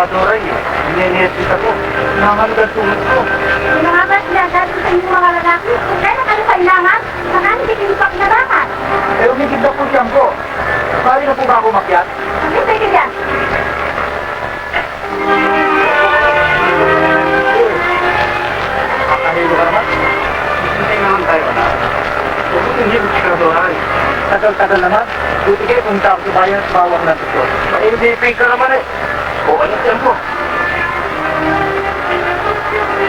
Isadora eh. Ninenesis ako. Nanganod ang tuhod ko. Yung mga ba sinasabi sa inyo mga lalaki, kaya na kayo kailangan, saka hindi kayo pakinabangan. Eh, umigid na po siyang ko. Kaya na po ba ako makyat? Hindi pwede yan. Makahilo ka naman. Hintay naman tayo na. Huwag hindi mo sikadohan. Tagal-tagal naman. Buti kayo kung tao sa bayan sa bawang na ito. Ma-MVP ka naman eh. O ano siyan mo?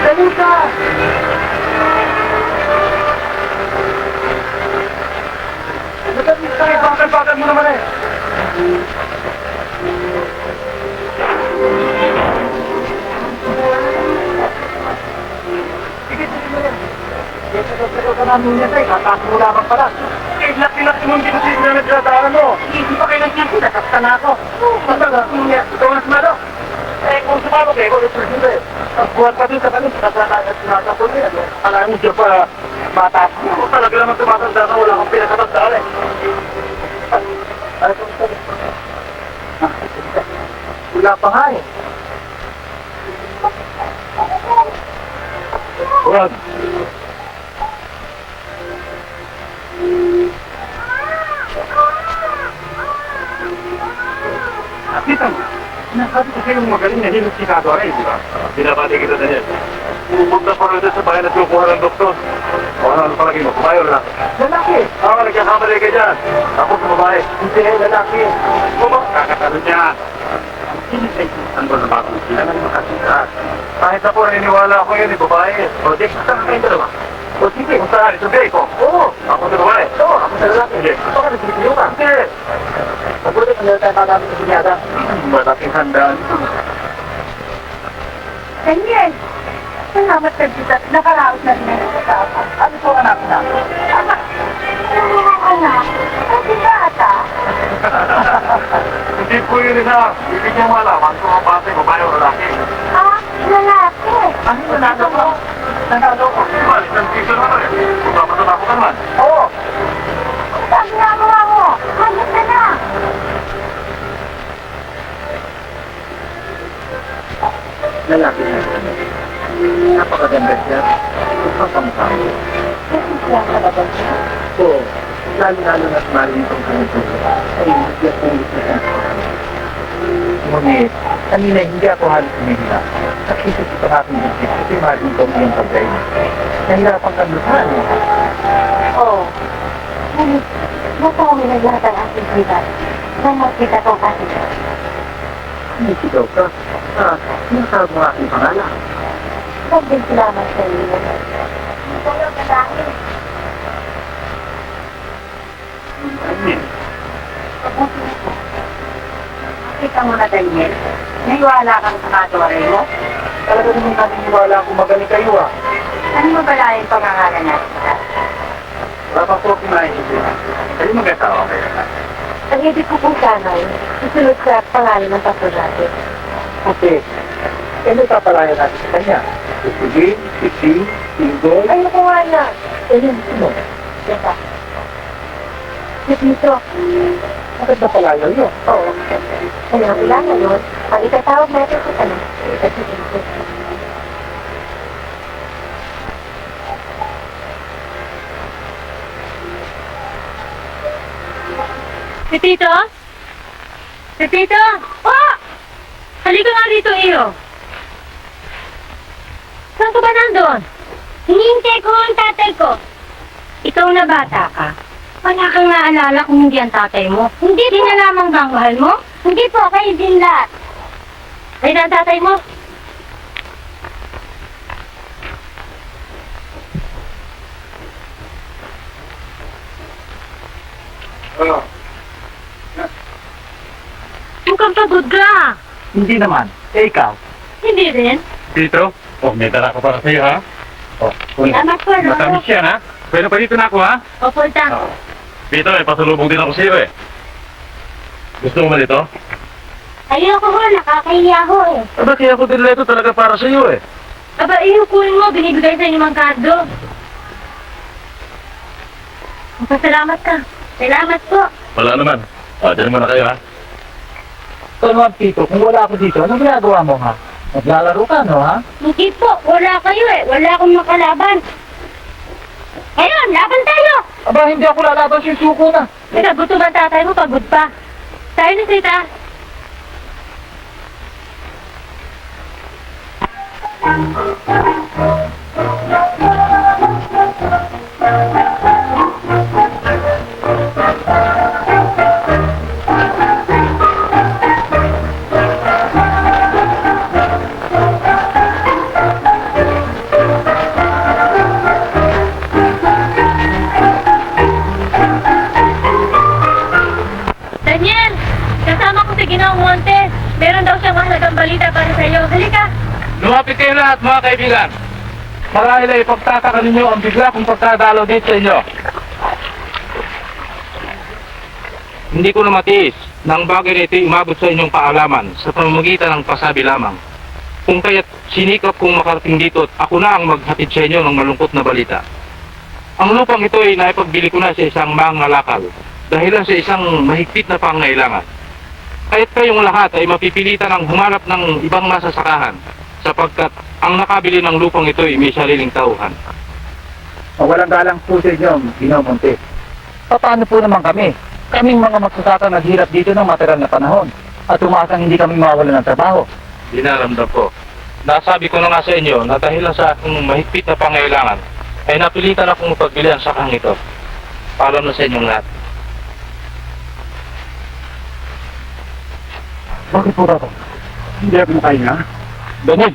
Dali ka! Madali ka eh. Bakal-bakal mo naman eh. Sige, sige mo yan. Ito ka namin niya tayo. Tatakbo mo lamang pala. Eh, laki-laki mong ginusin na nagdadaanan mo. Hindi pa kayo nagsiyan. Nasaktan na ako. Talaga, ikaw ang sumalo. Eh, kung sumalo kayo, ikaw ang sumalo eh. Ang buhat pa din sa kanil, sinasakot niya. Alam mo siya pa, bata ko. Talaga naman tumatanda ka, wala kang pinakatandaan eh. Ay, kung wala pa nga eh. Huwag. Nakita mo, sinasabi ko kayong magaling na hilot si Kadore, di ba? Binabati kita, Daniel. Pupunta pa rin sa bayan at kukuha ng doktor. O ano palagi mo, kumayo lang. Lalaki! Ako ka nagkakamali ka dyan. Ako sa babae. Hindi, lalaki. Kakatalo niya. Ang ba na ba kung sila na makasita? Kahit ako naniniwala ako yun, babae. O, di, saan kayo dalawa? O, sige, kung saan, isubay ko. Oo. Ako sa babae. Oo, ako sa lalaki. Hindi. Ako ka nagsilipiyo ka. Hindi. Mabuti kung tayo namin sa binyada. Malaking handaan. Daniel, salamat ka dito. Nakaraos na rin ang tao. Ano po anak na? Ama, anak, pati ka ata. Hindi po yun na. Ibigyan mo alaman kung ang bate, babae o lalaki. Ah, lalaki. Ano yung nanalo ko? Nanalo ko. Balik ng piso naman eh. Kung papasama ko ka naman. Oo. Ang ginagawa mo. Hanap ka na. Lalaki na. Napakaganda siya. Pagkakamukha mo. Kasi siya talaga siya. Oo. Lalo-lalo na't marinig ang kanito. Ay, hindi ako ulit na siya. Ngunit, kanina hindi ako halos humihila. Nakisip ito aking isip kasi marinig ko yung pagkain. Nahirapan kang lusahan mo. Oo. Ngunit, matawin ang lahat ang aking privat. Nang makita ko kasi siya. Hindi sigaw ka. Sinasawag mo aking pangalan. Sabihin salamat sa iyo. Ikaw yung lalaki. Ay, Kita mo na, Daniel. Naiwala kang sa Kadore mo. talaga naman naniniwala kung magaling kayo ah. Ano mo ba lang yung pangangalan natin? Wala pa po kinaisip. Kayo mag-asawa kayo na. Ang ibig ko kung sana susunod sa pangalan ng pastor natin. Okay. Ano papalaya natin sa kanya? Sige, sisi, single. Ayun ko nga na. Ayun, sino? Diba? Si Tito. Bakit na palaya yun? Oo. Kaya ang kailangan nun, ang itatawag natin sa tanong, at si Tito. Si Tito? Si Tito? Oh! Halika nga rito, iyo. Saan ka ba nandun? Hinihintay ko ang tatay ko. Ikaw na bata ka. Wala kang naalala kung hindi ang tatay mo. Hindi Hindi po. na lamang ba ang mahal mo? Hindi po, kayo din lahat. Ay na ang tatay mo. Ano? Mukhang pagod ka. Hindi naman. Eh, ikaw? Hindi rin. Dito? Oh, may dala ko para sa'yo, ha? Oh, Salamat po, Lolo. matamis yan, ha? Pwede pa dito na ako, ha? O, Fulta. Dito, eh, pasalubong din ako sa'yo, eh. Gusto mo ba dito? Ayoko ho, nakakahiya ho eh. Aba, kaya ako din ito talaga para sa'yo, eh. Aba, inukunin mo. Binibigay sa inyo mga kado. Magpasalamat ka. Salamat po. Wala naman. Ah, dyan muna kayo, ha? Ito naman, Tito, kung wala ako dito, anong ginagawa mo, ha? Naglalaro ka, no, ha? Hindi po, wala kayo eh. Wala akong makalaban. Ngayon, laban tayo! Aba, hindi ako lalaban, susuko na. Teka, gusto ba ang tatay mo? Pagod pa. Tayo na sita. Daniel! Kasama ko si Ginoong Montes. Meron daw siyang mahalagang balita para sa iyo. Halika! Lumapit kayo lahat mga kaibigan. Marahil ay pagtataka ninyo ang bigla kong pagkadalo dito sa inyo. Hindi ko na matiis na ang bagay na ito'y umabot sa inyong paalaman sa pamamagitan ng pasabi lamang. Kung kaya't sinikap kong makarating dito at ako na ang maghatid sa inyo ng malungkot na balita. Ang lupang ito ay naipagbili ko na sa isang mangalakal dahilan sa isang mahigpit na pangailangan. Kaya't kayong lahat ay mapipilitan ng humanap ng ibang masasakahan sapagkat ang nakabili ng lupang ito ay may sariling tauhan. Walang galang po sa inyo, Ginoong Montes. Paano po naman kami? Kaming mga magsasaka naghirap dito ng matagal na panahon at umaasang hindi kami mawawalan ng trabaho. Dinaramdam ko. Nasabi ko na nga sa inyo na dahilan sa aking mahigpit na pangailangan ay napilitan akong mapagbili ang sakang ito. Paalam na sa inyong lahat. Bakit po ba ito? Hindi ako makahinga. Daniel!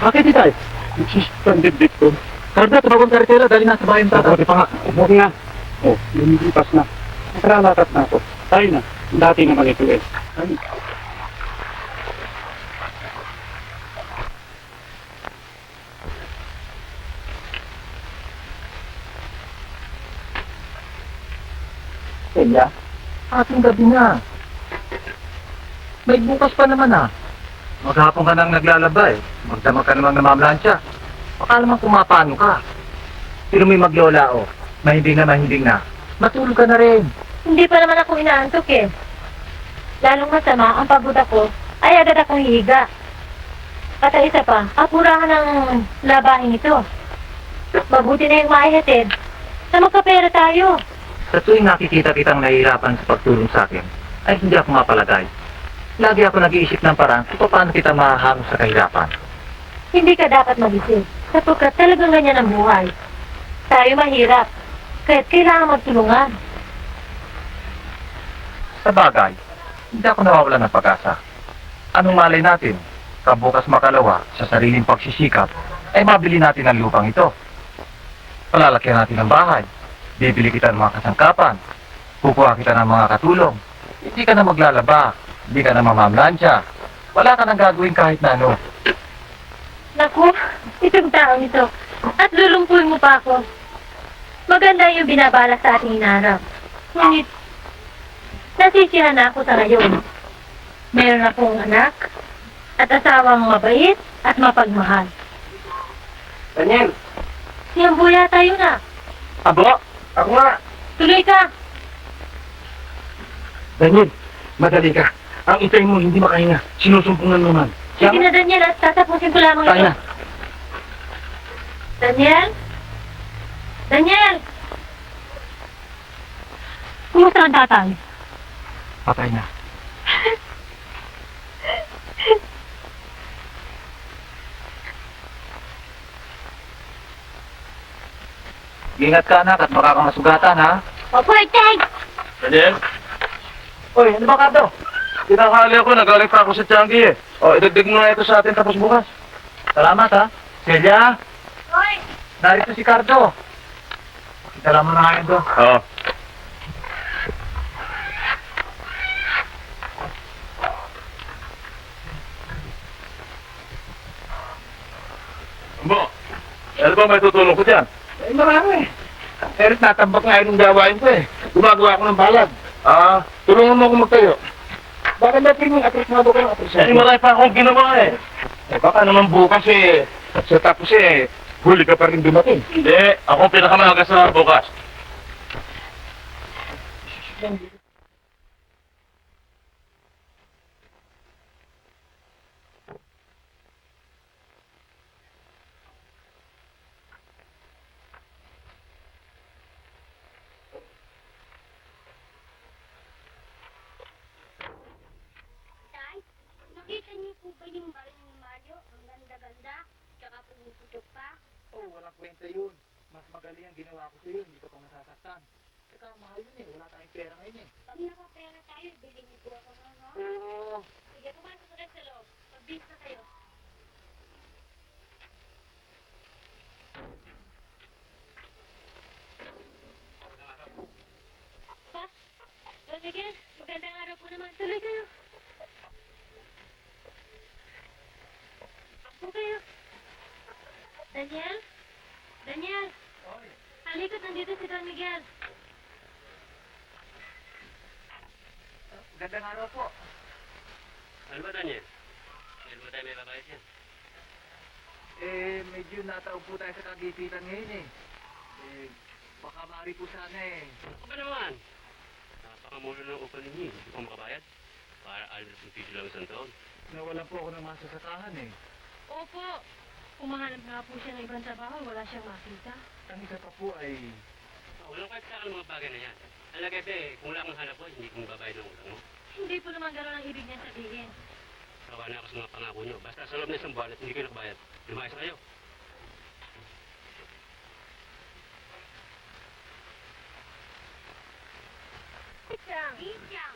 Bakit di tayo? Nagsisipandid dito. Karda, tumawag ka rin dahil nasa bayan tata. Mabuti pa nga. Huwag nga. Oh, lumilipas na. Nakaralatat na ako. Tayo na. Dati naman ito eh. Ay. Kaya, ating gabi na. May bukas pa naman ah. Maghapon ka nang naglalaba eh. Magdamag ka namang namamlansya. Baka naman kumapano ka. Pero may maglola o. Mahinding na. Matulog ka na rin. Hindi pa naman ako inaantok eh. Lalong masama, ang pagod ako, ay agad akong hihiga. At ang isa pa, apurahan ng labahin ito. Mabuti na yung maihatid na magkapera tayo. Sa tuwing nakikita kitang nahihirapan sa pagtulong sa akin, ay hindi ako mapalagay. Lagi ako nag-iisip ng parang kung paano kita mahaharap sa kahirapan. Hindi ka dapat mag-isip, sapagkat talagang ganyan ang buhay. Tayo mahirap, kaya't kailangan magtulungan. Sa bagay, hindi ako nawawalan ng pag-asa. Anong malay natin, kabukas makalawa sa sariling pagsisikap, ay mabili natin ang lupang ito. Palalakyan natin ang bahay, bibili kita ng mga kasangkapan, kukuha kita ng mga katulong. Hindi ka na maglalaba, hindi ka na mamamlansya, wala ka nang gagawin kahit na ano. Naku, itong taong ito. At lulungkuin mo pa ako. Maganda yung binabala sa ating inaarap. Ngunit, nasisiyahan na ako sa ngayon. Meron akong anak at asawang mabait at mapagmahal. Daniel! Siyang buya tayo na. Abo! Ako nga! Tuloy ka. Daniel, madali ka. Ang itay mo hindi makahinga. Sinusumpungan mo man. Sige na, Daniel, at tatapusin ko lamang Tayo ito. na. Daniel? Daniel! Kumusta ang tatay? Patay na. Ingat ka anak at baka kang masugatan ha. Opo, Itay! Daniel? Oy, ano ba Cardo? Tinakali ako, nagaling pa ako sa Tianggi eh. O, idagdag mo na ito sa atin tapos bukas. Salamat ha. Celia, Hoy! narito si Cardo. Pakitala mo na ngayon do. Oo. Bo, ano ba may tutulong ko dyan? Eh, marami. Pero tatambak nga yung gawain ko eh. Gumagawa ako ng balad. Tulungan mo ako magtayo. Bakit ba tingin apresado ko ng apresado? Eh, marami pa akong ginawa eh. Eh, baka naman bukas eh. Sa tapos eh, huli ka pa rin dumating. Hindi, ako ang pinakamalaga sa bukas. mahal yun eh. Wala tayong pera ngayon eh. Pag nakapera tayo, bilhin niyo po ako na, no? Oo. Sige, pumasok ulit sa loob. Mag-bis na kayo. Pa, Don Miguel, magandang araw po naman. Tuloy kayo. Ako kayo. Daniel? Daniel? Halika't, nandito si Don Miguel. Gandang araw po. Ano ba, Daniel? Ano ba tayo may babayas yan? Medyo nataog po tayo sa kagipitan ngayon eh. Baka maaari po sana eh. Ako ba naman? Napakamulo ng upan ninyo. Hindi ko makabayad. Para alam na piso lang isang taon. Nawalan po ako ng masasakahan eh. Opo. Kumahanap nga po siya ng ibang trabaho, wala siyang makita. Ang isa pa po ay... Walang kahit sa akin mga bagay na yan. Alagay ba eh, kung wala kang hanap ko, hindi ko mababayad ng utang mo. Hindi po naman gano'n ang ibig niya sabihin. Kawa na ako sa mga pangako nyo. Basta sa loob na isang buwan at hindi kayo nakabayad. Lumayas na kayo. Richang! Richang!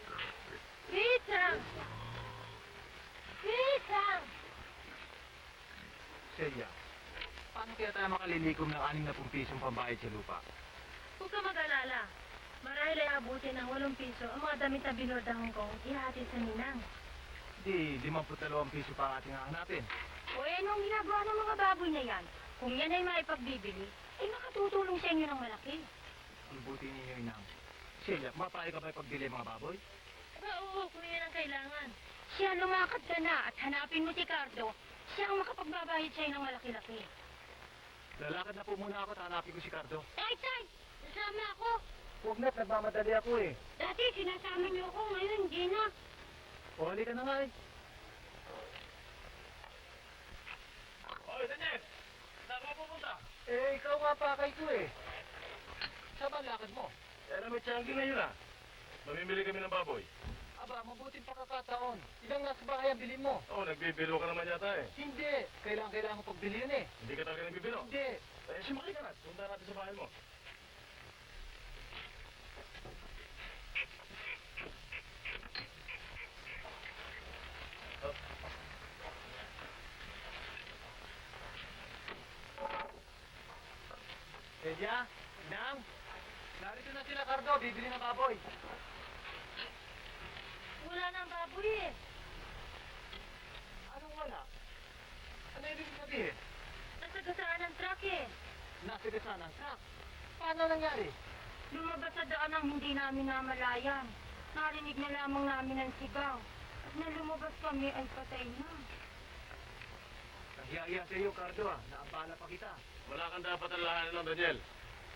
Richang! Richang! Celia, paano kaya tayo makalilikom ng 60 pisong pambayad sa lupa? Huwag ka mag-alala. Marahil ay abutin ng 8 piso ang mga damit na binorda Hong Kong, ihatid sa Ninang. Di, 52 piso pa ang ating hahanapin. O anong ginagawa ng mga baboy na yan? Kung yan ay maipagbibili, ay makatutulong sa inyo ng malaki. Ang buti ninyo inang. Celia, mapayag ka ba ipagbili mga baboy? Oo, kung yan ang kailangan. Siya lumakad ka na at hanapin mo si Cardo. Siya ang makapagbabayad sa'yo ng malaki-laki. Lalakad na po muna ako at hanapin ko si Cardo. Tay! Nasama ako! Huwag na, nagmamadali ako eh. Dati sinasama niyo ako, ngayon hindi na. O, halika na nga eh. Oy, Daniel! Saan ka pupunta? Ikaw nga pakay ko eh. Saan ba ang lakad mo? Eh, may tiyanggi ngayon ah. Mamimili kami ng baboy. Aba, mabuting pakakataon. Ilang nasa bahay ang bilhin mo? Oo, nagbibilo ka naman yata eh. Hindi. Kailangan ko pagbili yun eh. Hindi ka talaga nagbibilo. Hindi. Eh, sumakay ka na. Punta natin sa bahay mo. Celia, Inang, narito na sila Cardo, bibili ng baboy. Wala nang baboy eh. Anong wala? Ano ibig sabihin? Nasagasaan ng truck eh. Nasigasan ang truck. Paano nangyari? Lumabas sa daan ang hindi namin namalayan. Narinig na lamang namin ang sigaw. At nang lumabas kami ay patay na. Nahiya sa iyo, Cardo ah. Naabala pa kita. Wala kang dapat alahanin lang, Daniel.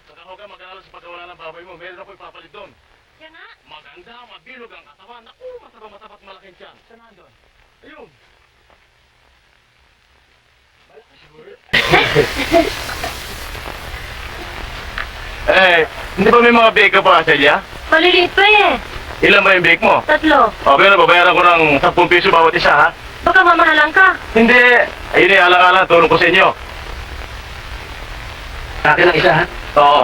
Saka huwag kang mag-aalala sa pagkawala ng baboy mo. Meron ako ipapalit doon. Siya nga. Maganda, mabilog ang katawan. Naku, mataba-matapat malaking tiyan. Saan nandun? Ayun. Malaki siguro. Hindi ba may mga bake ka pa, Celia? Maliliit pa eh. Ilan ba yung bake mo? 3. Okay na, babayaran ko ng 10 piso bawat isa, ha? Baka mamahalan ka. Hindi. Ayun eh, alang-alang, tulong ko sa inyo. Sa akin ang isa, ha? Oo.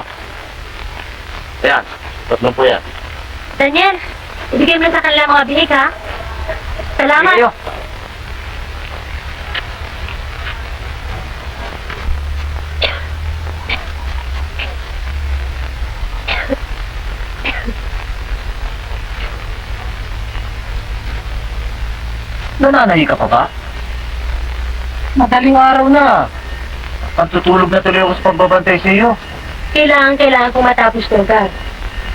Ayan, 3 po yan. Daniel, ibigay mo na sa kanila mga bihik ha. Salamat. Sige, nananahi ka pa ba? Madaling araw na. Pagtutulog na tuloy ako sa pagbabantay sa iyo. Kailangan kong matapos to, Gar.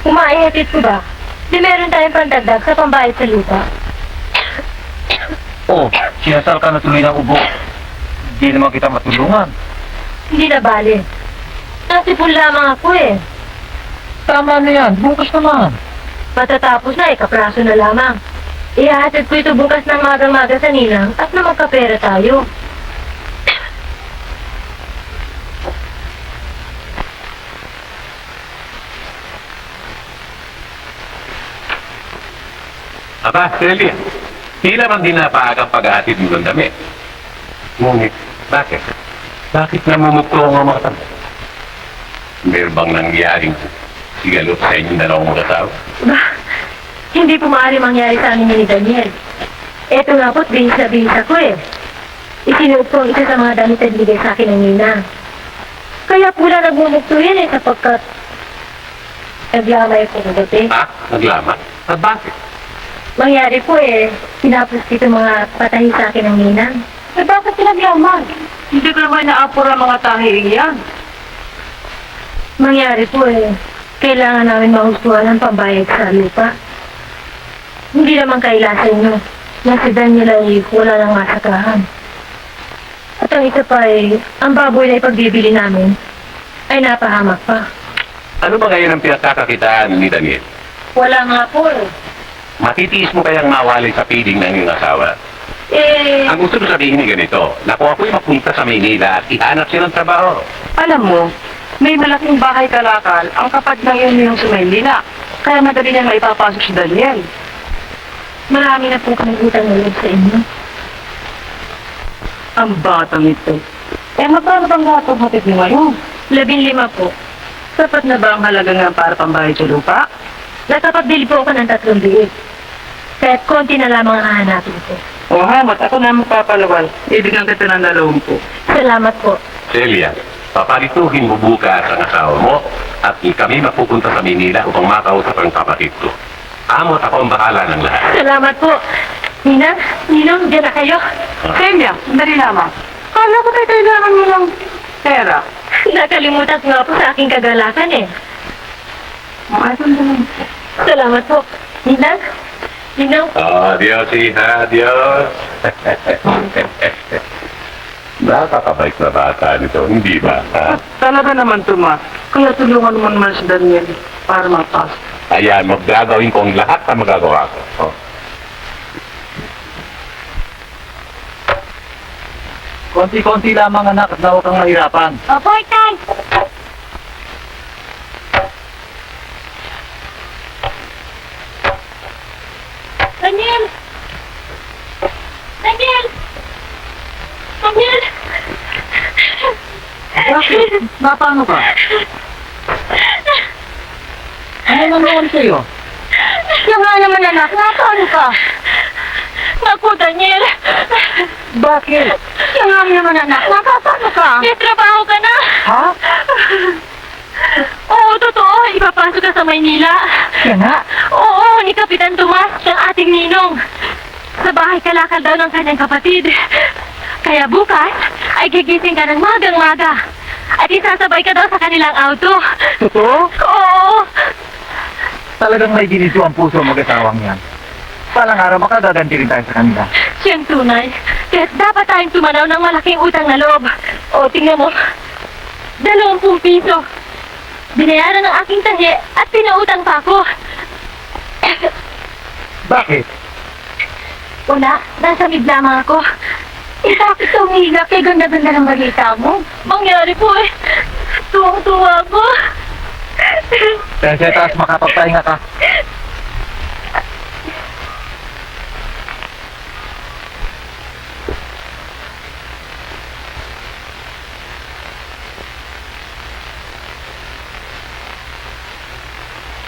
Kung maihatid ko ba, di meron tayong pandagdag sa pambayad sa lupa. Oh, sinasal ka na tuloy ng ubo. Hindi naman kita matulungan. Hindi na bali. Nasipon lamang ako eh. Tama na yan, bukas naman. Matatapos na eh, kapraso na lamang. Ihahatid ko ito bukas ng magang-maga sa Ninang at na magkapera tayo. Aba, Celia, tila bang di napaagang pag-aatid mo ng damit. Ngunit, bakit? Bakit namumukto ang mga mata? Meron bang nangyaring pagsigalot sa inyong dalawang mag-asawa? Ba, hindi po maaari mangyari sa amin ni Daniel. Eto nga po't bihis na bihis ako eh. Isinuot ko ang isa sa mga damit na binigay sa akin ng Nina. Kaya pula nagmumukto yan eh sapagkat naglamay ko ng gabi. Ha? Naglaman? At bakit? Mangyari po eh, pinapos dito mga patahi sa akin ng Nina. Eh bakit pinaglaman? Hindi ko naman naapura mga tahi yan. Mangyari po eh, kailangan namin mahustuhan ang pambayad sa lupa. Hindi naman kaila sa inyo na si Daniel ay wala ng masakahan. At ang isa pa ay, ang baboy na ipagbibili namin ay napahamak pa. Ano ba ngayon ang pinagkakakitaan ni Daniel? Wala nga po eh. Matitiis mo kayang mawali sa piling ng iyong asawa? Eh, Ang gusto ko sabihin ni ganito, naku ako'y mapunta sa Maynila at ihanap silang trabaho. Alam mo, may malaking bahay kalakal ang kapad ng iyong sa Maynila. Kaya madali niya maipapasok si Daniel. marami na po kaming utang na loob sa inyo. Ang batang ito. Eh magkano bang gatong hatid mo ngayon? 15 po. Sapat na ba ang halaga nga para pambayad sa lupa? Nakapagbili po ako ng 3 biig. Kahit konti na lamang ang hahanapin ko. O hamat, ako na magpapalawal. Ibigyan kita ng 2. Salamat po. Celia, papalituhin mo bukas ang asawa mo at kami mapupunta sa Maynila upang makausap ang kapatid ko. Amo at ako ang bahala ng lahat. Salamat po. Nina, Ninong, diyan na kayo. Celia, dali lamang. Kala ko tayo kailangan mo ng pera. Nakalimutan ko nga po sa aking kagalakan eh. Maayon din. Salamat po. Ninang, Ninong, Adios, hija, adios. Nakakabait na bata nito, hindi ba? Ha? Talaga naman, Tomas. Kaya tulungan mo naman si Daniel para mapasok. Ayan, magagawin ko ang lahat na magagawa ko. Oh. Konti-konti lamang anak at huwag kang mahirapan. Opo, Tay. Daniel! Daniel! Daniel! Bakit? Paano ka? Ano naman sa'yo? Yung nga naman anak, nasaan ka? Naku, Daniel! Bakit? Yung nga naman anak, nasaan ka? May trabaho ka na! Ha? Oo, totoo. Ipapasok ka sa Maynila. Yan nga. Oo, ni Kapitan Tomas, ang ating ninong. Sa bahay kalakal daw ng kanyang kapatid. Kaya bukas, ay gigising ka ng magang-maga. At isasabay ka daw sa kanilang auto. Totoo? Oo. Talagang may ginito ang puso ang mag-asawang yan. Palang araw makagaganti rin tayo sa kanila. Siyang tunay. Kaya dapat tayong tumanaw ng malaking utang na loob. O, tingnan mo. 20 piso. Binayaran ng aking tahi at pinautang pa ako. Bakit? Una, nasa mid lamang ako. Bakit tumihilap kay ganda-ganda ng balita mo? Mangyari po eh. Tuwang-tuwa ako. Kaya sa taas makapagpahinga ka.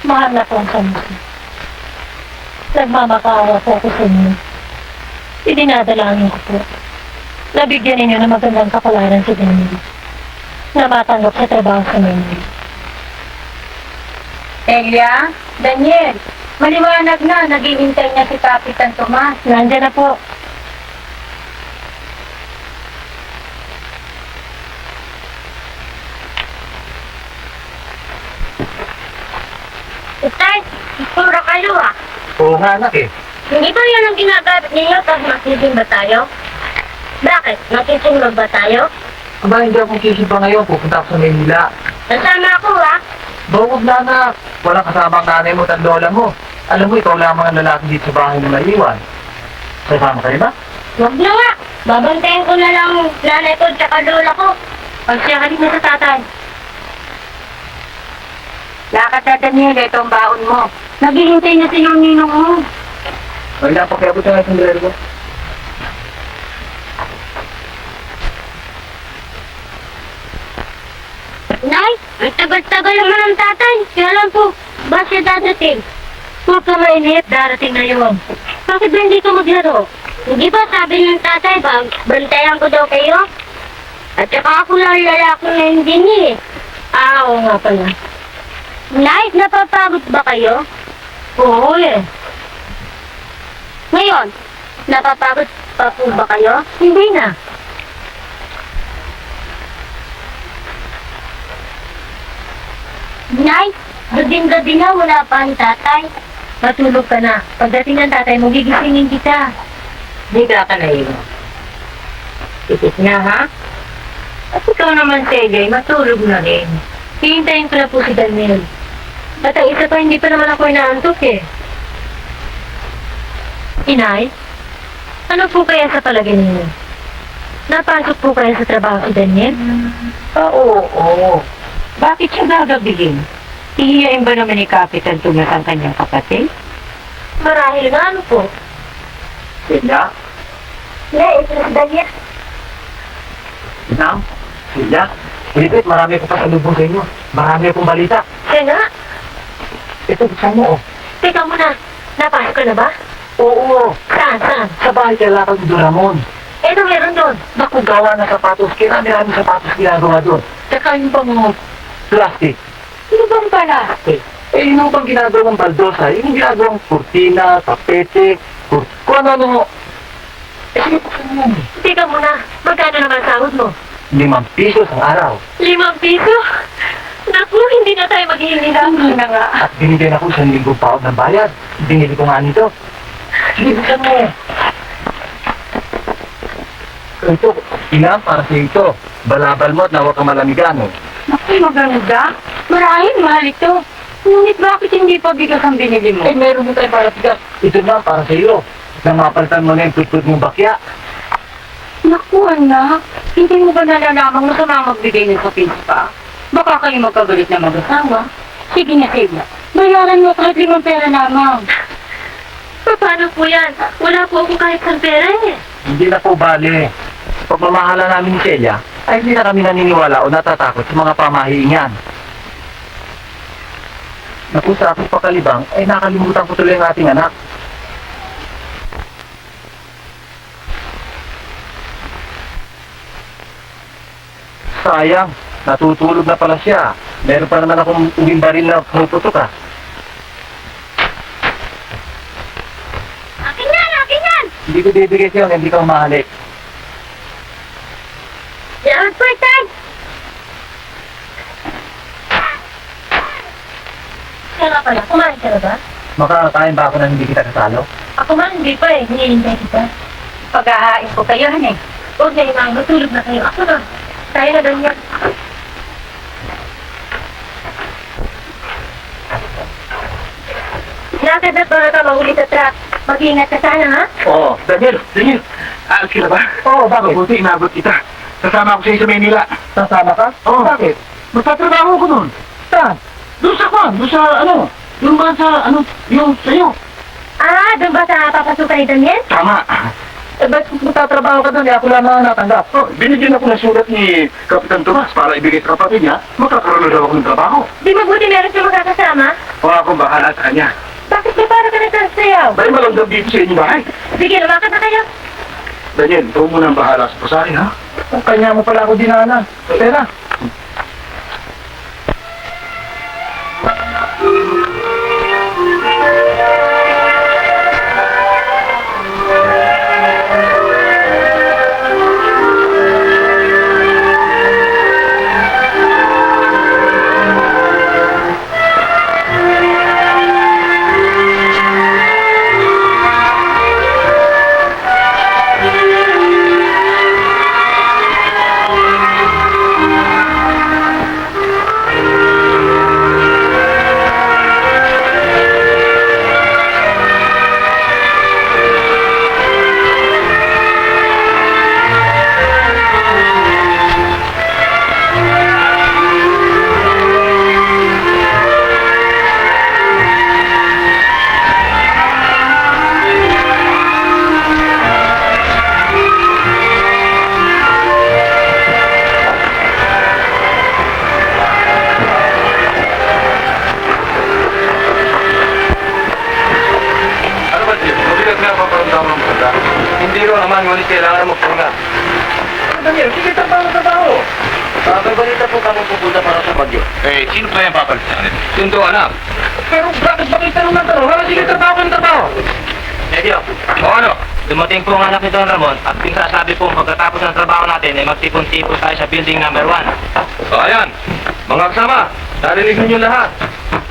Mahal na pong kamusta. Nagmamakaawa po ako sa inyo. Idinadalangin ko po. Nabigyan ninyo ng magandang kapalaran si Daniel. Na matanggap sa trabaho sa Maynila. Celia? Daniel? Maliwanag na. Naghihintay niya si Kapitan Tomas. Nandiyan na po. Tay, puro kayo ah. Oo nga anak eh. Hindi ba yan ang ginagamit ninyo pag makising ba tayo? Bakit? Makisinglog ba tayo? Aba, hindi ako kisip pa ngayon. Pupunta ako sa Maynila. Nasama ako ah. Bawag na anak. Walang kasama ang nanay mo at ang lola mo. Alam mo, ikaw lamang ang lalaki dito sa bahay na naiwan. Sasama ka rin ba? Huwag na nga. Babantayan ko na lang nanay ko at lola ko. Pagsiyakalin mo sa tatay. Lakad na Daniel, ito ang baon mo. Naghihintay na si ninong mo. Wala pa kaya buta nga itong driver ko. Nay, ang tagal-tagal naman ang tatay. Kailan po ba siya dadating? Huwag ka mainit, darating na yun. Bakit ba hindi ka maglaro? Hindi ba sabi ng tatay ba, bantayan ko daw kayo? At saka ako lang lalaki na hindi niya eh. Oo nga pala. Nay, napapagod ba kayo? Oo eh. Ngayon, napapagod pa po ba kayo? Hindi na. Nay, gabing-gabi na wala pa ang tatay. Matulog ka na. Pagdating ng tatay mo, gigisingin kita. Higa ka na yun. Isis nga ha? At ikaw naman, Tegay, matulog na rin. Hihintayin ko na po si Daniel. At ang isa pa, hindi pa naman ako inaantok eh. Inay, ano po kaya sa palagay ninyo? Napasok po kaya sa trabaho si Daniel? Oo. Bakit siya gagabihin? Ihiyain ba naman ni Kapitan Tumas ang kanyang kapatid? Marahil nga ano po. Silya? Nay, ito si Daniel. Inang? Silya? Pilipit, marami ko pa sa lubong sa inyo. Marami akong balita. Siya nga. Ito, buksan mo oh. Teka muna, napasok ka na ba? Oo, Saan? sa bahay kay Lakag Doramon. Eh, ano meron doon? Naku, gawa na sapatos. Kirami-rami sapatos ginagawa doon. Tsaka yung bang plastic. Ano bang plastic? Eh, yung bang ginagawang baldosa, yung ginagawang kurtina, tapete, kung ano. Eh, sige, buksan mo. Teka muna, magkano naman sahod mo? 5 pisos ang araw. 5 piso? Naku, hindi na tayo maghihingi Hindi na nga. At binigyan ako 1,000 paot ng bayad. Binili ko nga nito. Sige, buksan mo. Ito, inang para sa ito. Balabal mo at nawag ka malamigan. Oh. Naku, maganda. Marahil mahal ito. Ngunit bakit hindi pa bigas ang binili mo? Eh, meron din tayo para tigas. Ito na para sa iyo. Nang mapalitan mo na yung tutut mong bakya. Naku, anak. Hindi mo ba nalalamang masama magbigay ng sapins pa? Baka kayo magkagalit na mag-asawa. Sige na, sige. Bayaran mo kahit 5 pera lamang. Paano po yan? Wala po akong kahit sa pera eh. Hindi na po bale. Pagmamahala namin ni Celia, ay hindi na kami naniniwala o natatakot sa mga pamahiingan. Naku, sa aking pakalibang, ay nakalimutan ko tuloy ang ating anak. Sayang, natutulog na pala siya. Meron pa naman akong uging baril na pumuputok ah. Akin yan, akin yan! Hindi ko bibigay sa'yo, hindi ka umahalik. Yan, Pertay! Kaya nga pala, kumain ka na ba? Makakakain ba ako na hindi kita kasalo? Ako man, hindi pa eh. Hinihintay kita. Pag-ahain ko kayo, han eh. Huwag na imang, matulog na kayo. Ako na. Tayo na doon yan. Lakad na para ka mahuli sa truck. Mag-ingat ka sana, ha? Oo. Daniel! Aalis ka na ba? Oo, bakit? Mabuti, inabot kita. Sasama ako sa iyo sa Maynila. Sasama ka? Oo. Bakit? Magtatrabaho ko nun. Saan? Doon sa kwan, doon sa yung ba sa yung sa'yo. Ah, doon ba sa papasukan ni Daniel? Tama. Eh, ba't magtatrabaho ka doon? Eh, ako lang na natanggap. Oh, binigyan ako ng sulat ni Kapitan Tomas para ibigay sa kapatid niya. Magkakaroon na daw ako ng trabaho. Di mabuti meron siya magkakasama? O akong bahala sa kanya. Bakit ba para ka nagsasayaw? Dahil malamdam dito sa inyong bahay. Sige, lumakad na kayo. Daniel, ikaw muna ang bahala sa pasahin, ha? Ang kanya mo pala ako dinana. Pera. naman, ngunit kailangan mo magpahinga. Daniel, sige, trabaho. May balita po kami pupunta para sa bagyo. Eh, sino ba yung papalit sa kanila? Yun to, anak. Pero bakit tanong ng tanong? Wala, sige, trabaho. Medyo. O ano? Dumating po ang anak ni Don Ramon at pinsasabi po pagkatapos ng trabaho natin ay magtipon-tipon tayo sa building number 1. O, ayan. Mga kasama, narinig ninyo lahat.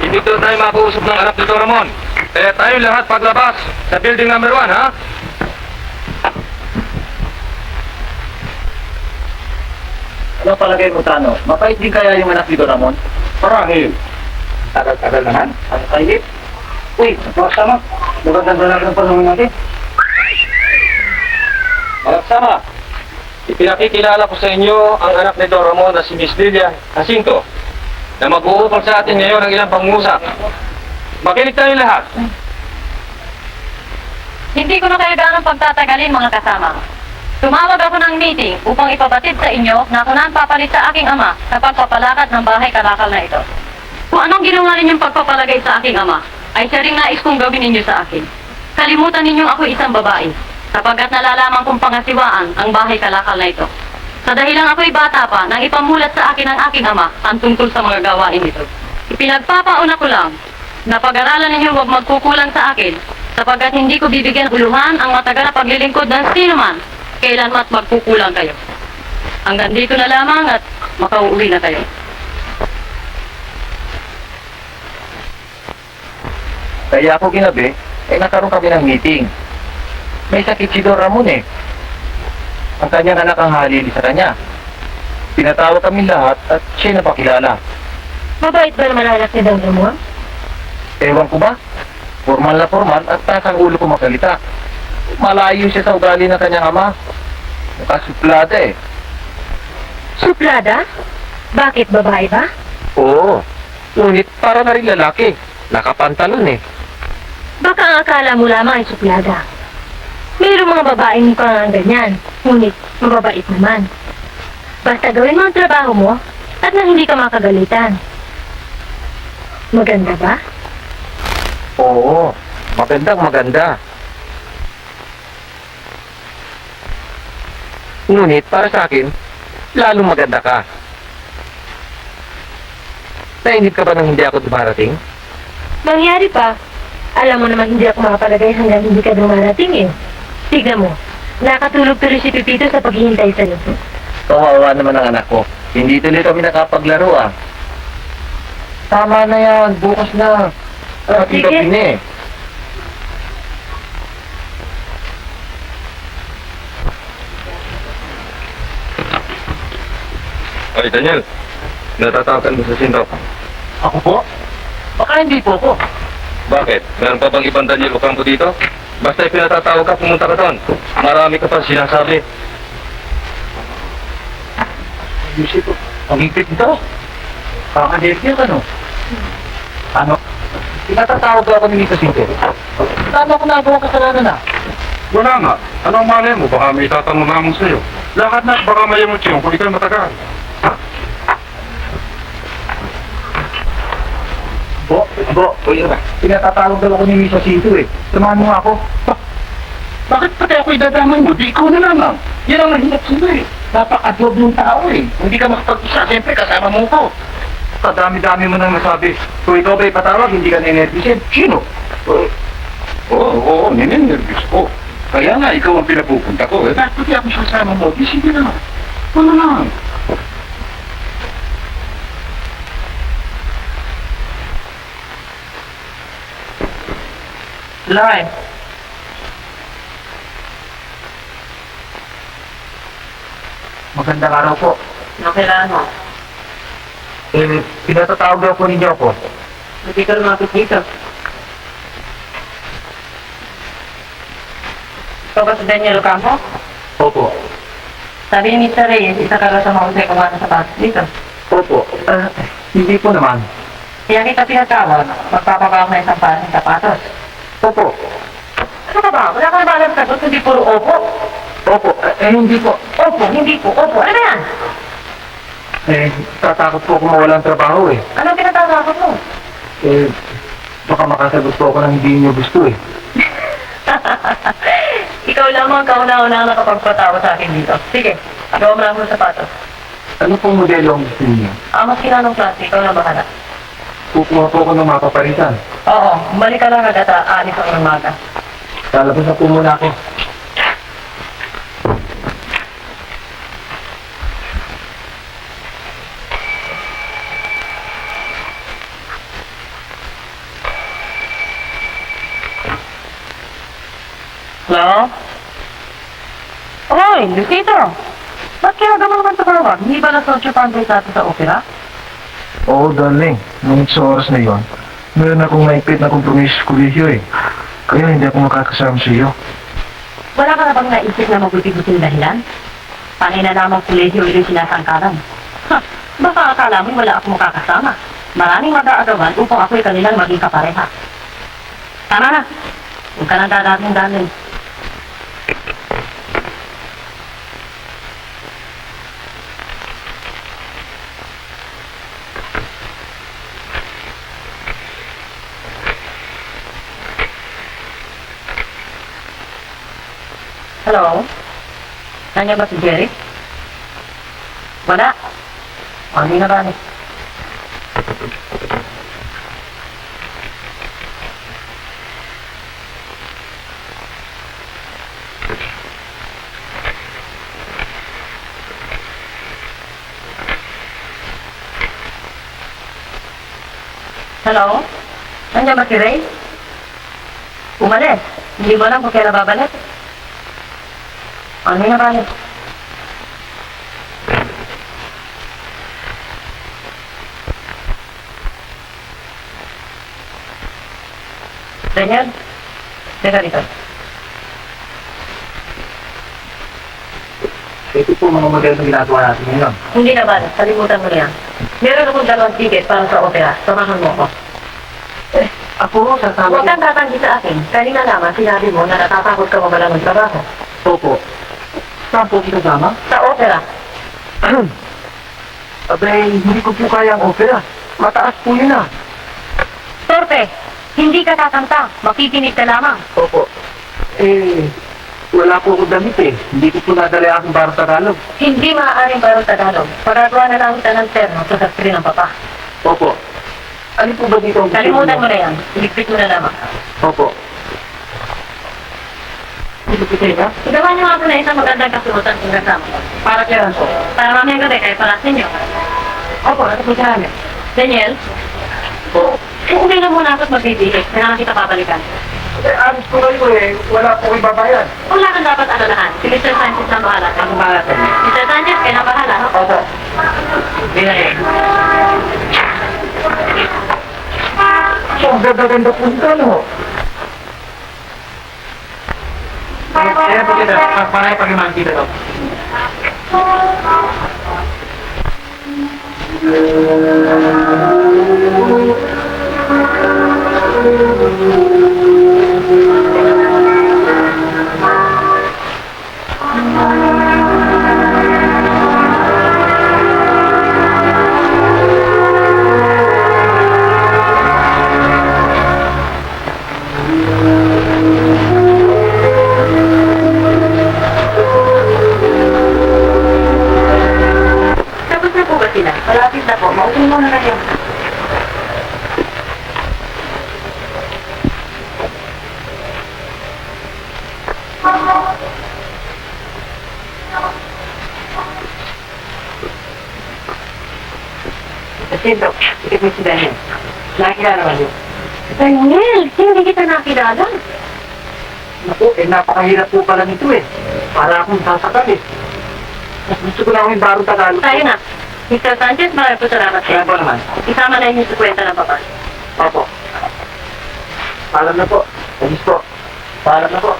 Hindi ko tayo makausap ng anak ni Don Ramon. Kaya tayo lahat paglabas sa building number 1, ha? Ano palagay mo, Tano? Mapait din kaya yung anak ni Don Ramon? Marahil. Tagal-tagal naman. Ano kayo? Uy, makasama. Magandang ng panahon natin. Mga kasama, ipinakikilala ko sa inyo ang anak ni Don Ramon na si Miss Lilia Jacinto na mag-uupang sa atin ngayon ng ilang pangusap. Makinig tayo lahat. Hindi ko na kayo ganang pagtatagalin, mga kasama. Tumawag ako ng meeting upang ipabatid sa inyo na ako na ang papalit sa aking ama sa pagpapalakad ng bahay kalakal na ito. Kung anong ginawa ninyong pagpapalagay sa aking ama, ay siya ring nais kong gawin ninyo sa akin. Kalimutan ninyong ako isang babae, sapagkat nalalaman kong pangasiwaan ang bahay kalakal na ito. Sa dahilang ako'y bata pa, nang ipamulat sa akin ng aking ama ang tungkol sa mga gawain nito. Ipinagpapauna ko lang na pag-aralan ninyo huwag magkukulang sa akin, sapagkat hindi ko bibigyan uluhan ang matagal na paglilingkod ng sino man, kailan mat magkukulang kayo. Hanggang dito na lamang at makauwi na kayo. Kaya ako ginabi, nagkaroon kami ng meeting. May sakit si Don Ramon eh. Ang kanyang anak ang halili sa kanya. Pinatawag kami lahat at siya napakilala. Mabait ba naman ang anak ni Don Ramon? Ewan ko ba? Formal na formal at takang ulo ko makalita. Malayo siya sa ugali ng kanyang ama. Nakasuplada eh. Suplada? Bakit babae ba? Oo. Ngunit para na rin lalaki. Nakapantalon eh. Baka ang akala mo lamang ay suplada. Mayroong mga babaeng mukhang ang ganyan, ngunit mababait naman. Basta gawin mo ang trabaho mo at nang hindi ka makagalitan. Maganda ba? Oo. Magandang maganda. Ngunit para sa akin, lalong maganda ka. Nainip ka ba nang hindi ako dumarating? Mangyari pa. Alam mo naman hindi ako makapalagay hanggang hindi ka dumarating eh. Tignan mo, nakatulog tuloy si Pipito sa paghihintay sa'yo. Kawawa naman ang anak ko. Hindi tuloy kami nakapaglaro ah. Tama na yan. Bukas na. Sige. Gabi na eh. Ay, Daniel. Natatawagan mo sa Sinto. Ako po? Baka hindi po ako. Bakit? Meron pa bang ibang Daniel Ocampo dito? Basta ipinatatawag ka, pumunta ka doon. Marami ka pa sinasabi. Yusip po. Ang higpit nito. Kakadekil ka no? Ano? Pinatatawag ako ni Mita Sinto. Tama ko nagawa kasalanan na. Wala nga. Anong malay mo? Baka may tatanong lamang sa'yo. Lahat na, baka may emosyon kung ikaw matagal. Bo, pinatatawag daw ako ni Misa Sinto eh. Samahan mo nga ako. Bakit pati ako'y dadamay mo? Di ikaw na lamang. Yan ang mahirap sila eh. Napaka-adob ng tao eh. Hindi ka makapag-isa. Siyempre kasama mo ko. Kadami-dami mo nang nasabi. Kung ikaw ba'y patawag, hindi ka ninervisin. Sino? Oo, ninenervous ko. Kaya nga, ikaw ang pinapupunta ko. Bakit pati ako sasama mo? Di sige na. Wala lang. Lai. Magandang araw po. Nakailangan mo. Pinatatawag daw po ninyo ako. Hindi ka lumapit dito. Ikaw ba si Daniel Ocampo? Opo. Sabi ni Mr. Reyes, isa ka sa mahusay kumana sa batas dito. Opo. Hindi po naman. Kaya kita pinatawag, magpapagawa ng isang parang sapatos. Opo. Ano ka ba? Wala ka na ba alam sagot, hindi puro opo? Opo. Hindi po. Opo, hindi po, opo. Ano ba yan? Tatakot po ako mawalan trabaho eh. Anong pinatawag mo? Baka makasagot po ako ng hindi niyo gusto eh. Ikaw Ikaw lamang kauna-una nakapagpatawa sa akin dito. Sige, gawa mo lang mo sapatos. Ano pong modelo ang gusto niyo? Mas kinanong klase, ikaw na bahala. Kukuha po ako ng mapapalitan. Oo, balik ka lang agad alis ako ng maga. Lalabas na po muna ako. Hello? Hoy, Lucito! Ba't kaya naman naman tumawag? Hindi ba na-social pandry sa atin sa opera? Oo, darling. Nung sa oras na yon, meron akong maipit na kompromiso sa kolehiyo eh. Kaya hindi ako makakasama sa iyo. Wala ka na bang naisip na mabuti-buting dahilan? Panay na lamang kolehiyo yung sinasangkalan. Ha, baka akala mo wala ako makakasama. Maraming mag-aagawan upang ako'y kanilang maging kapareha. Tama na. Huwag ka nang dadating darling. Hello? Nandiyan ba si Jerry? Wala. Hindi na ba ni? Hello? Nandiyan ba si Ray? Umalis. Hindi mo alam kung kailan babalik. Ano na kaya? Daniel, teka dito. Ito po mga modelo na ginagawa natin ngayon. Hindi na ba? Kalimutan mo na yan. Meron akong 2 ticket para sa opera. Samahan mo ako. Ako, sasama Huwag kang tatanggi sa akin. Kanina naman sinabi mo na natatakot ka mawala ng trabaho. Opo. Saan po kasama? Sa opera. Abay, hindi ko po kaya ang opera. Mataas po yun ah. Torpe, hindi ka tatangta. Makikinig ka lamang. Opo. Wala po akong damit eh. Hindi ko po nadala aking para Tagalog. Hindi maaaring parang Tagalog. Pagagawa na lang kita ng terno sa sasakri ng papa. Opo. Ano po ba dito ang gusto Kalimutan mo niyo? na yan. Iligpit mo na lamang. Opo. Ilipitay na? Igawa niyo nga po na isang magandang kasuotan kung kasama. Para kailan po? Para mamayang gabi kayo para sa inyo. Opo, ano po sa amin? Daniel, Po. uuwi na muna ako't magbibigay. Kailangan kita babalikan. Alis ko kayo eh. Wala po ibabayan. Wala kang dapat alalahan. Si Mr. Sanchez ang bahala. Ang bahala sa inyo. Mr. Sanchez, kayo na bahala. No? Opo. Hindi na eh. So, ang ganda-ganda po dito, no? Kaya po kita, para ipag-iman kita to. Tapos na po ba sila? Malapit na po. Maupo mo na kayo. Jacinto, ito po si Daniel. Nakikilala naman yun. Daniel, hindi kita nakilala. Naku, napakahirap po pala nito eh. Para akong sasakal eh. Mas gusto ko lang yung barong Tagalog. Tayo na. Mr. Sanchez, marami po salamat Kaya kayo. po naman. Isama na inyo sa kwenta ng papa. Opo. Paalam na po. Alis po. Paalam na po.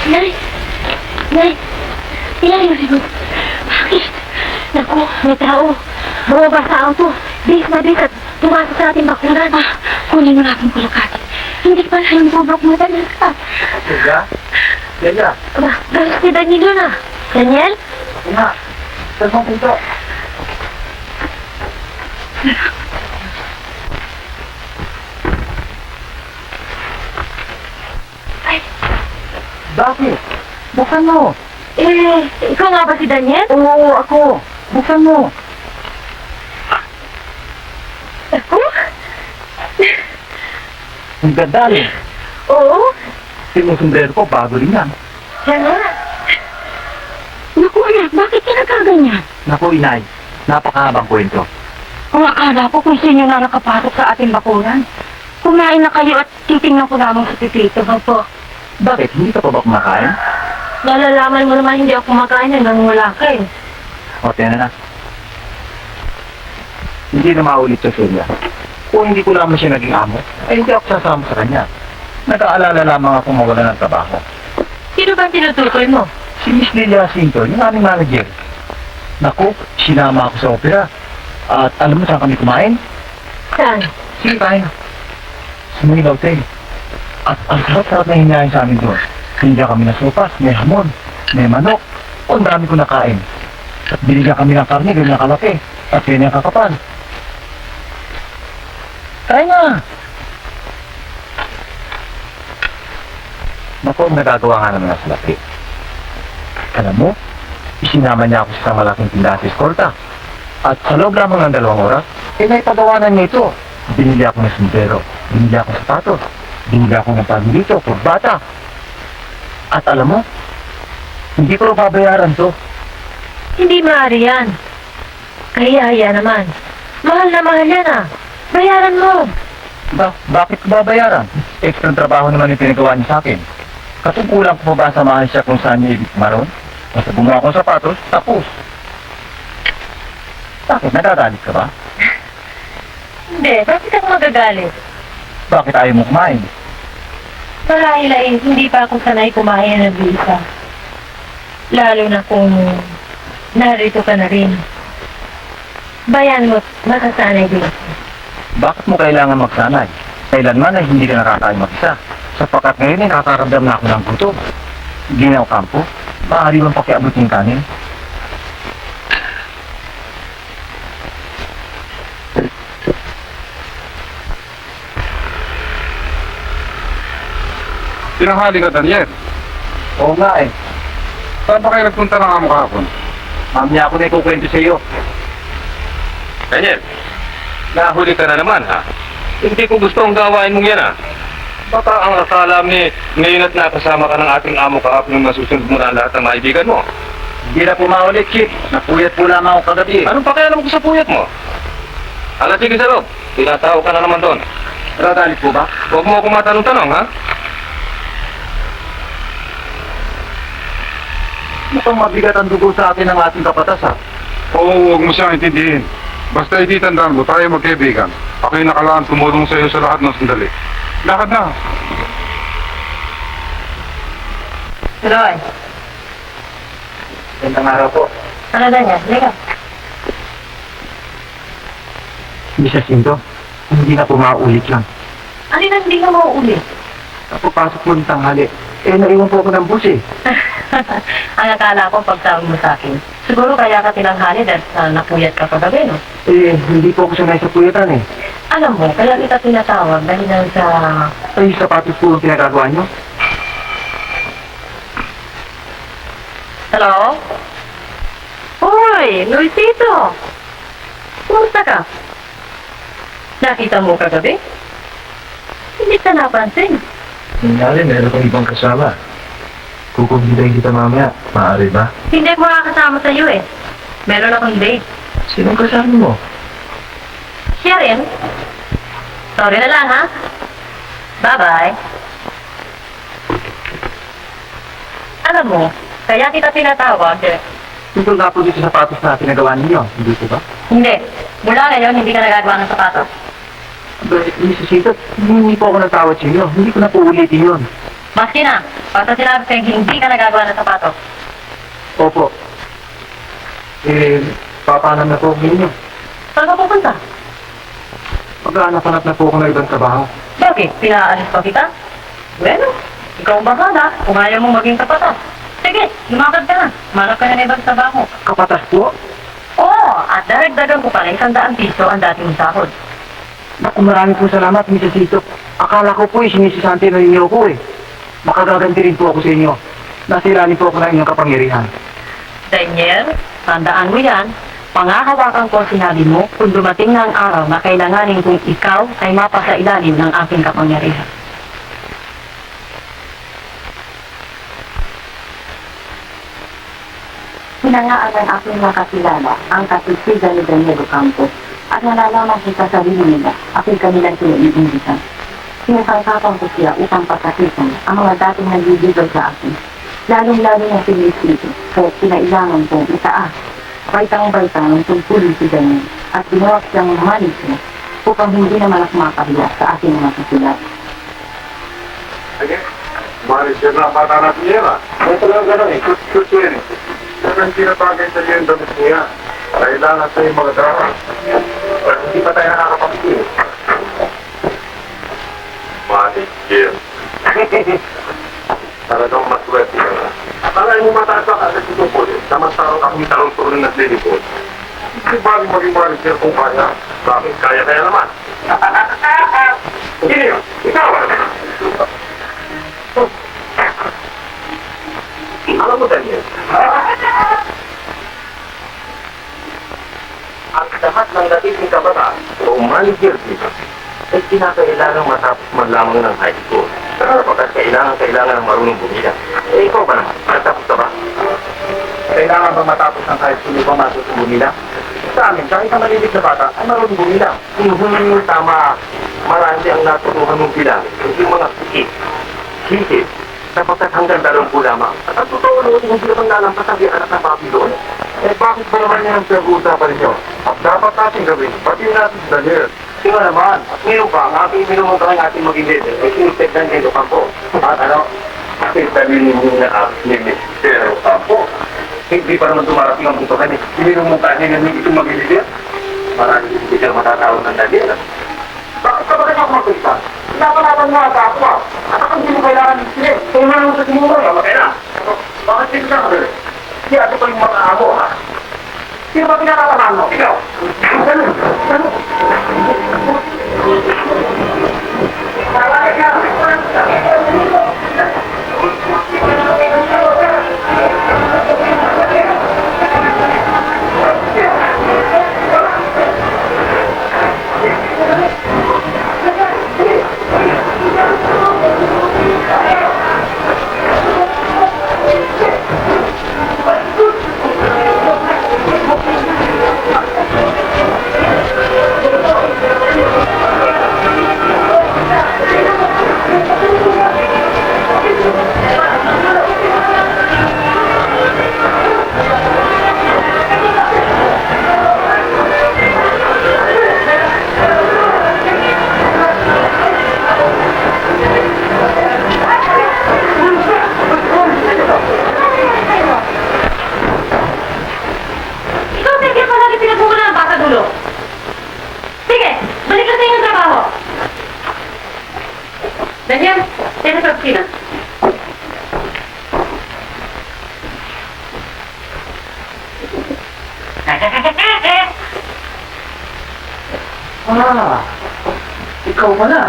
Nay! Nay! Nay! Bakit? Naku, may tao. Bumaba sa auto. Bis na bis at tumasok sa ating bakuran. Kunin mo natin kulakatin. Hindi pa na yung bublok mo dahil ka. Silya? Silya? Aba, galis si Danilo na. Daniel? Ina, saan mo punta? Ay, Bakit? Buksan mo. ikaw nga ba si Daniel? Oo, ako. Buksan mo. Ako? Ang ganda rin. Oo. Sinusundero ko, bago rin yan. Siya nga. Naku anak, bakit ka nagkaganyan? Naku, inay. Napakahabang kwento. Kung akala ko kung sino na nakapasok sa ating bakuran. Kumain na kayo at titingnan ko lamang sa pipito. Opo. Bakit? Hindi ka pa ba kumakain? Nalalaman mo naman hindi ako kumakain hanggang wala ka eh. O, tiyan na. Hindi na maulit sa Celia. Kung hindi ko lamang siya naging amo, ay hindi ako sasama sa kanya. Nag-aalala lamang ako mawala ng trabaho. Sino ba tinutukoy mo? Si Miss Lilia Jacinto, yung aming manager. Naku, sinama ako sa opera. At alam mo saan kami kumain? Saan? Sige, tayo na. Sa Manila Hotel. At ang sarap-sarap na hinahin sa amin doon. Hindi kami na sopas, may hamon, may manok. O, ang dami ko nakain. At binigyan kami ng karne, ganyan kalaki. At ganyan kakapal. Tayo na! Naku, ang nagagawa nga naman sa laki. Alam mo, isinama niya ako sa malaking tindahan sa eskorta. At sa loob lamang ng 2 oras, may pagawanan niya ito. Binili ako ng sundero, binili ako ng sapatos, binili ako ng pagdito, kurbata. At alam mo, hindi ko babayaran to. Hindi maaari yan. Kaya naman. Mahal na mahal yan ah. Bayaran mo. Bakit ko babayaran? Extra trabaho naman yung pinagawa niya sa akin. Katungkulan ko pa ba samahan siya kung saan niya ibig maroon? Basta gumawa ko ng sapatos, tapos. Bakit? Nadadalit ka ba? Hindi, bakit ako magagalit? Bakit ayaw mo kumain? Marahil ay hindi pa ako sanay kumain ng bisa. Lalo na kung narito ka na rin. Bayan mo, makasanay din. Bakit mo kailangan magsanay? Kailanman ay hindi ka nakakain mag-isa. Sapagkat ngayon ay nakakaramdam na ako ng gutom. Ginaw kampo, maaari bang pakiabot yung kanin? Tinanghali ka, Daniel. Oo nga eh. Saan ba kayo nagpunta ng amo kahapon? Mamaya ako na ikukwento sa iyo. Daniel, nahuli ka na naman ha? Hindi ko gusto ang gawain mong yan ha? Baka ang akala ni ngayon at nakasama ka ng ating amo kahapon ng masusunod mo na lahat ng maibigan mo. Hindi na pumaulit, Chip. Napuyat po lamang ako kagabi. Anong pakialam ko sa puyat mo? Ala, sige sa loob. Tinatao ka na naman doon. Nadadalit po ba? Huwag mo akong matanong-tanong ha? Mukhang mabigat ang dugo sa akin ng ating kapatas ha. Oo, huwag mo siyang intindihin. Basta ititandaan mo, tayo magkaibigan. Ako'y nakalaan tumulong sa iyo sa lahat ng sandali. Lakad na. Tuloy. Gandang araw po. Ano na niya? Liga. Miss Jacinto, Hindi na po maulit lang. Alin ang hindi ka mauulit? Kapapasok mo ng tanghali, naiwan po ako ng bus eh. Ang akala ko pagtawag mo sa akin, siguro kaya ka tinanghali dahil napuyat ka kagabi, no? Hindi po ako sanay sa puyatan eh. Alam mo, kaya kita tinatawag dahil lang sa... Ay, sapatos po ang pinagagawa niyo. Hello? Hoy, Luisito! Kumusta ka? Nakita mo kagabi? Hindi ka napansin. Nangyari, meron kang ibang kasama. Kukubilayin kita mamaya. Maaari ba? Hindi ko makakasama sa iyo eh. Meron akong date. Sinong kasama mo? Siya rin. Sorry na lang ha. Bye-bye. Alam mo, kaya kita tinatawag eh. Tungkol nga po dito sa sapatos na pinagawa ninyo, hindi po ba? Hindi. Mula ngayon, hindi ka nagagawa ng sapatos. Mrs. Sito, hindi po ako natawad sa inyo. Hindi ko na po ulitin yun. Maski na, basta sinabi sa'yo hindi ka nagagawa ng sapatos. Opo. Papanam na po ako ninyo. Saan ka pupunta? Maghanap-hanap na po ako ng ibang trabaho. Bakit? Pinaalis pa kita? Bueno, ikaw ang bahala kung ayaw mong maging sapatos. Sige, lumakad ka na. Manap ka na ng ibang trabaho. Kapatas po? Oo, at daragdagan ko pala 100 piso ang dating sahod. Naku, maraming po salamat, Mrs. Sito. Akala ko po sinisisante na ninyo ko eh. Makagaganti rin po ako sa inyo. Nasilanin po ako ng inyong kapangyarihan. Daniel, tandaan mo yan. Pangahawakan ko ang sinabi mo kung dumating na ang araw na kailanganin kung ikaw ay mapasa ilalim ng aking kapangyarihan. Hinangaan ng aking makakilala ang katisigan ni Daniel Ocampo at nalalaman siya sa sarili nila ako'y kanilang iniimbitan. Sinasangkapan ko siya upang patakitan ang mga dating nagigigil sa akin, lalong-lalo na si Miss Ito, kaya kinailangan kong itaas, baitang-baitang ng tungkulin si Daniel at ginawa siyang manis niya upang hindi naman ako makahiya sa aking mga kakilala. Sige, maris yan lang bata natin yan ah. Ito lang gano'n eh, shoot yan eh. Pero hindi na bagay sa iyo yung damit niya. Kailangan sa yung mga drama. Pero hindi pa tayo nakakapagpili. Manis yan. Talagang maswerte ka na. Akala mo mataas ka agad ito po eh. Samantara kami talong po rin naglilipot. Hindi ba maging manis yan kung kaya? Bakit kaya naman? Hindi yun, ikaw! Alam mo, Daniel, ang lahat ng dating kabataan o manager dito ay kinakailangan matapos man lamang ng high school. Pero pagkat kailangan ng marunong bumila. Ikaw ba naman? Natapos ka ba? Kailangan ba matapos ng high school upang matutong bumila? Sa amin, kahit ang malilit na bata ay marunong bumila. Tama, marami ang natutuhan mong bilang. Hindi mga sikip, sapagkat hanggang 20 lamang. At ang totoo naman hindi naman lalampas ang anak ng papi doon. Bakit ba naman yan ang pinag-uusapan ninyo? At dapat natin gawin, pati natin si Daniel. Sino naman? At ngayon pa, ang ating minumong ng ating maging leader ay sinisteg ng Daniel Ocampo. At ano? Kasi sabihin mo na ni Mr. Ocampo. Hindi pa naman dumarating ang butuhan eh. Minumong niya na hindi ito maging leader. Maraming hindi siya matatawag ng Daniel. Bakit ka ba kayo magpagpagpagpagpagpag? Pinapalaban mo ata ako ah. At ako hindi mo kailangan ng sila. Kaya nga naman sa tingin mo kayo, makaya na. Bakit dito na ka doon? Di ato pa yung mga amo ha? Sino ba pinakatamaan mo? Ikaw? Ganun. Ganun. Daniel, tira sa opisina. Ah, ikaw pala.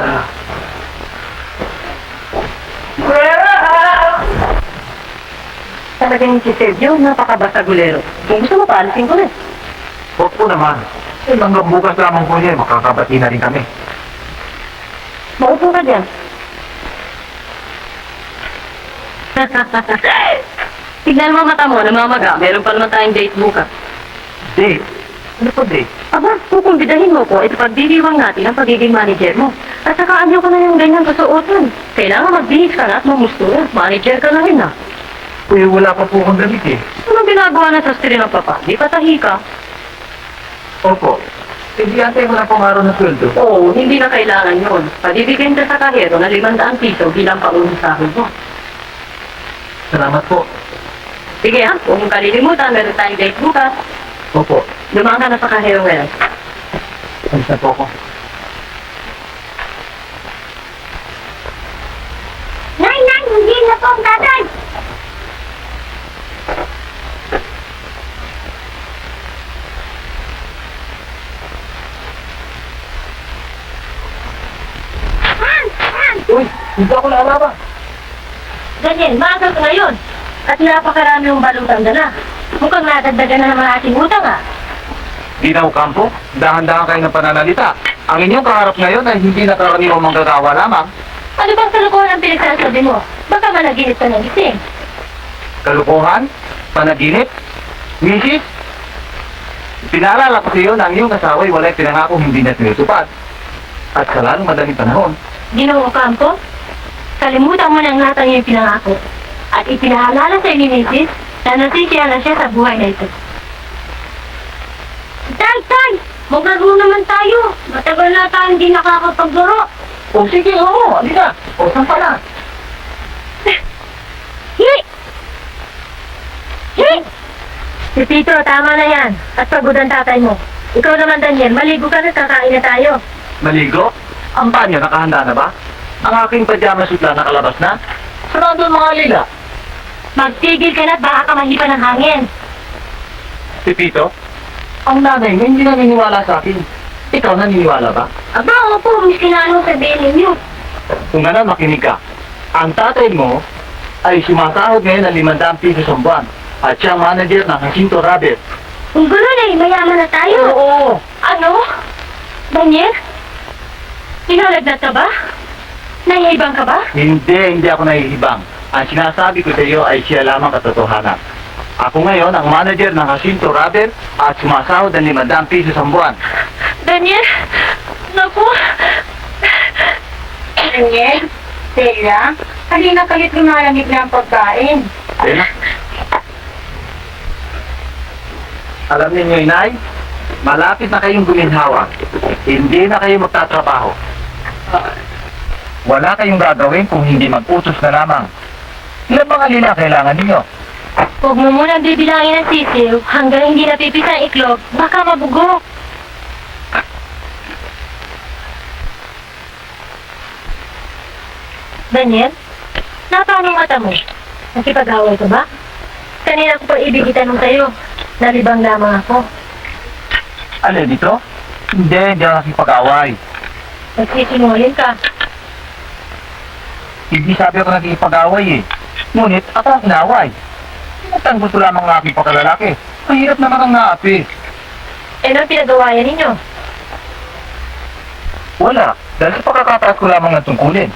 Talagang si Sergio, napakabasagulero. Kung gusto mo, paalisin ko na. Huwag po naman. Hanggang bukas lamang po niya, makakabati na rin kami. Maupo ka dyan. Tignan mo mata mo, namamaga. Meron pa naman tayong date bukas. Date? Ano po date? Aba, kukumbidahin mo ko, ito pagdiriwang natin ang pagiging manager mo. At saka ayaw ka na yung ganyan kasuotan. Kailangan magbihis ka na at mamustura. Manager ka na rin na. Eh, wala pa po akong damit eh. Anong ginagawa na sa sastri ng papa? Di patahi ka. Opo. Eh, di ate, wala pong araw na sweldo. Oo, hindi na kailangan yun. Pabibigyan ka sa kahero na 500 piso bilang paunong sahod mo. Salamat po. Sige ha, kung kalilimutan, meron tayong date bukas. Opo. Dumaan ka na sa kahero ngayon. Alis na po ako. Nay, hindi na po ang tatay. Uy, hindi ako naalala. Daniel, maaga ka ngayon. At napakarami yung balutang dala. Mukhang nadagdagan na naman ating utang ah. Ginaw Campo, dahan-dahan kayo ng pananalita. Ang inyong kaharap ngayon ay hindi nakaraniwang manggagawa lamang. Ano bang kalukuhan ang pinagsasabi mo? Baka managinip ka ng gising. Kalukuhan? Panaginip? Misis? Pinaalala ko sa iyo na ang iyong asawa ay wala'y pinangako hindi na tinutupad. At sa lalong madaling panahon, Ginoong Campo, kalimutan mo na ang lahat ng iyong pinangako. At ipinaalala sa ni Mrs. na nasisiya na siya sa buhay na ito. Tay! Maglaro naman tayo. Matagal na tayo hindi nakakapaglaro. o sige, oo, alika. O, saan pala? Si Tito, tama na yan. At pagod ang tatay mo. Ikaw naman, Daniel, maligo ka na, kakain na tayo. Maligo? Ang banyo, nakahanda na ba? Ang aking pajama suit na nakalabas na? Saan doon mga lila? Magtigil ka na at baka ka mahipan ng hangin. Si Tito? Ang nanay mo hindi naniniwala sa akin. Ikaw naniniwala ba? Aba, opo, miskin na anong sabihin ninyo. Kung ano, makinig ka. Ang tatay mo ay sumasahod ngayon ng 500 piso sa buwan. At siyang manager ng Jacinto Rabbit. Kung gano'n eh, mayaman na tayo. Oo! Ano? Daniel? Pinalagnat ka ba? Nahihibang ka ba? Hindi ako nahihibang. Ang sinasabi ko sa iyo ay siya lamang katotohanan. Ako ngayon ang manager ng Jacinto Rabbit at sumasahod ng 500 piso sa buwan. Daniel? Naku? Daniel? Stella? Halina kalit lumalamig na ang pagkain. Ayun na. Alam ninyo, Inay, malapit na kayong guminhawa. Hindi na kayo magtatrabaho. Wala kayong gagawin kung hindi mag-utos na lamang. Ilan mga lila kailangan ninyo? Huwag mo munang bibilangin ang sisiw hanggang hindi napipisa ang iklog. Baka mabugok. Daniel? Napaano mata mo? Nakipag-away ka ba? Kanina ko pa ibig itanong sa'yo. Nalibang lamang ako. Alin dito? Hindi ako nakipag-away. Nagsisinungaling ka. Hindi sabi ako nakipag-away eh. Ngunit ako ang inaway. Sinatang gusto lamang ng aking pagkalalaki. Mahirap naman ang naapi. Eh, anong pinagawayan ninyo? Wala. Dahil sa pagkakataas ko lamang ng tungkulin.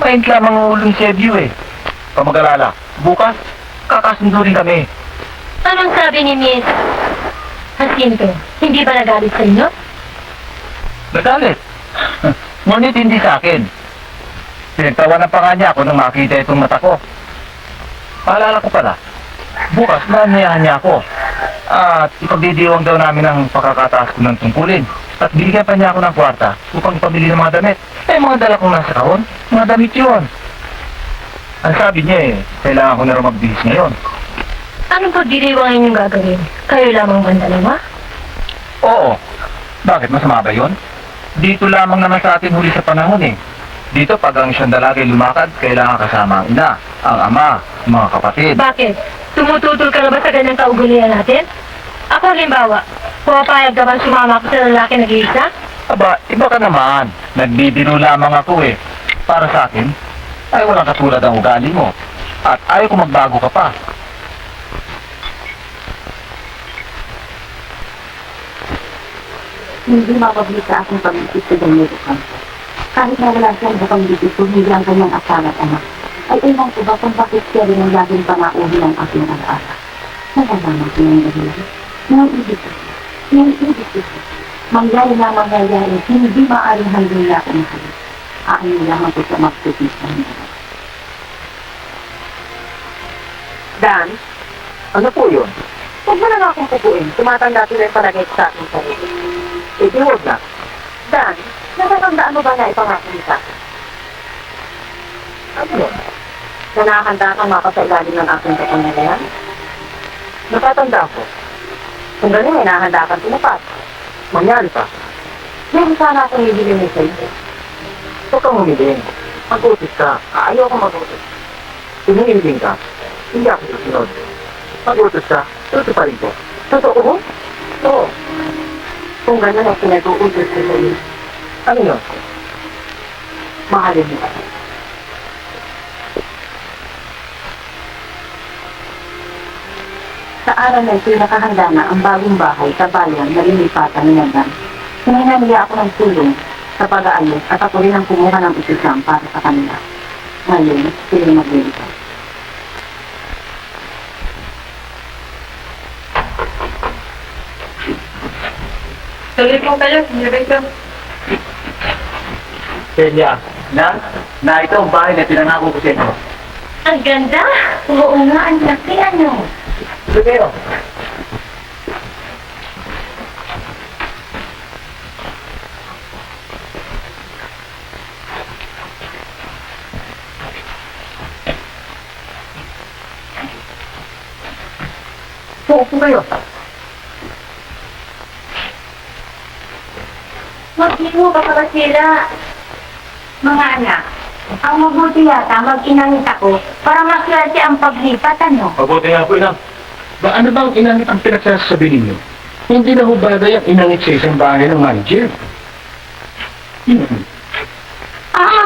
Mahint lamang ang ulong Sebio eh. Pamagalala, bukas, kakasundo rin kami. Anong sabi ni Miss Jacinto? Hindi ba nagalit sa inyo? Nagalit. Ngunit hindi sa akin. Pinagtawanan pa nga niya ako nang makita itong mata ko. Paalala ko pala, bukas manayahan niya ako. At ipagdidiwang daw namin ang pagkakataas ko ng tungkulin. At binigyan pa niya ako ng kwarta upang ipamili ng mga damit. Eh, mga dala kong nasa kahon, mga damit yun. Ang sabi niya eh, kailangan ko na rin magbihis ngayon. Anong pagdiriwang inyong gagawin? Kayo lamang man dalawa? Oo. Bakit masama ba yun? Dito lamang naman sa atin huli sa panahon eh. Dito pag ang isang lalaki lumakad, kailangan kasama ang ina, ang ama, mga kapatid. Bakit? Tumututol ka na ba sa ganyang kaugulian natin? Ako halimbawa, pumapayag ka ba sumama ako sa lalaki nag-iisa? Aba, iba ka naman. Nagbibiro lamang ako eh. Para sa akin, ay walang katulad ang ugali mo. At ayaw ko magbago ka pa. Hindi mapablik sa aking pag-isip sa Daniel Ocampo. Kahit na wala siyang bukang dito, hindi ang kanyang asawa at anak. Ay ewan ko ba kung bakit siya rin ang laging panauhin ng aking alaala. Nalalaman ko yung dahilan. Yung ibig ko. Mangyari na mangyayari, hindi maaaring hanggang niya ako mahalin. Aking nilaman ko sa magtutip sa hindi. Dan, ano po yun? Huwag mo na nga akong pupuin. Tumatanda sila yung palagay sa aking sarili. Eh, di huwag na. Dan, nakakandaan mo ba na ipangako niya sa akin? Ano yun? Na nakakanda kang mapasailalim ng aking kapangyarihan? Nakatanda ko. Kung ganun ay nakahanda kang tinapat. Mangyari pa. Meron sana akong ibigay mo sa iyo. Huwag kang humiling. Mag-utos ka. Ayaw ko mag-utos. Kung humiling ka, hindi ako susunod. Mag-utos ka, tutuparin ko. Totoo mo? Oo. Kung ganun ay pinag-uutos ko sa iyo, Ano yun? mahalin mo ka. Sa araw na ito'y nakahanda na ang bagong bahay sa bayan na linipatan ni Nagan. Hinihingan niya ako ng tulong sa pag-aayos at ako rin ang kumuha ng isisang para sa kanila. Ngayon, sila maglilipat. Tuloy po kayo, sinibig ko. Celia, na ito ang bahay na tinangako ko sa inyo. Ang ganda! Oo nga, ang laki ano. Pero, Pupo kayo. Mag-iwo ka ba sila? Mga anak, ang mabuti yata mag-inangit ako para maswerte ang paglipat, ano? Mabuti nga po, Inang. Ba ano bang inangit ang pinagsasabi ninyo? Hindi na ho bagay ang inangit sa isang bahay ng manager. Ah,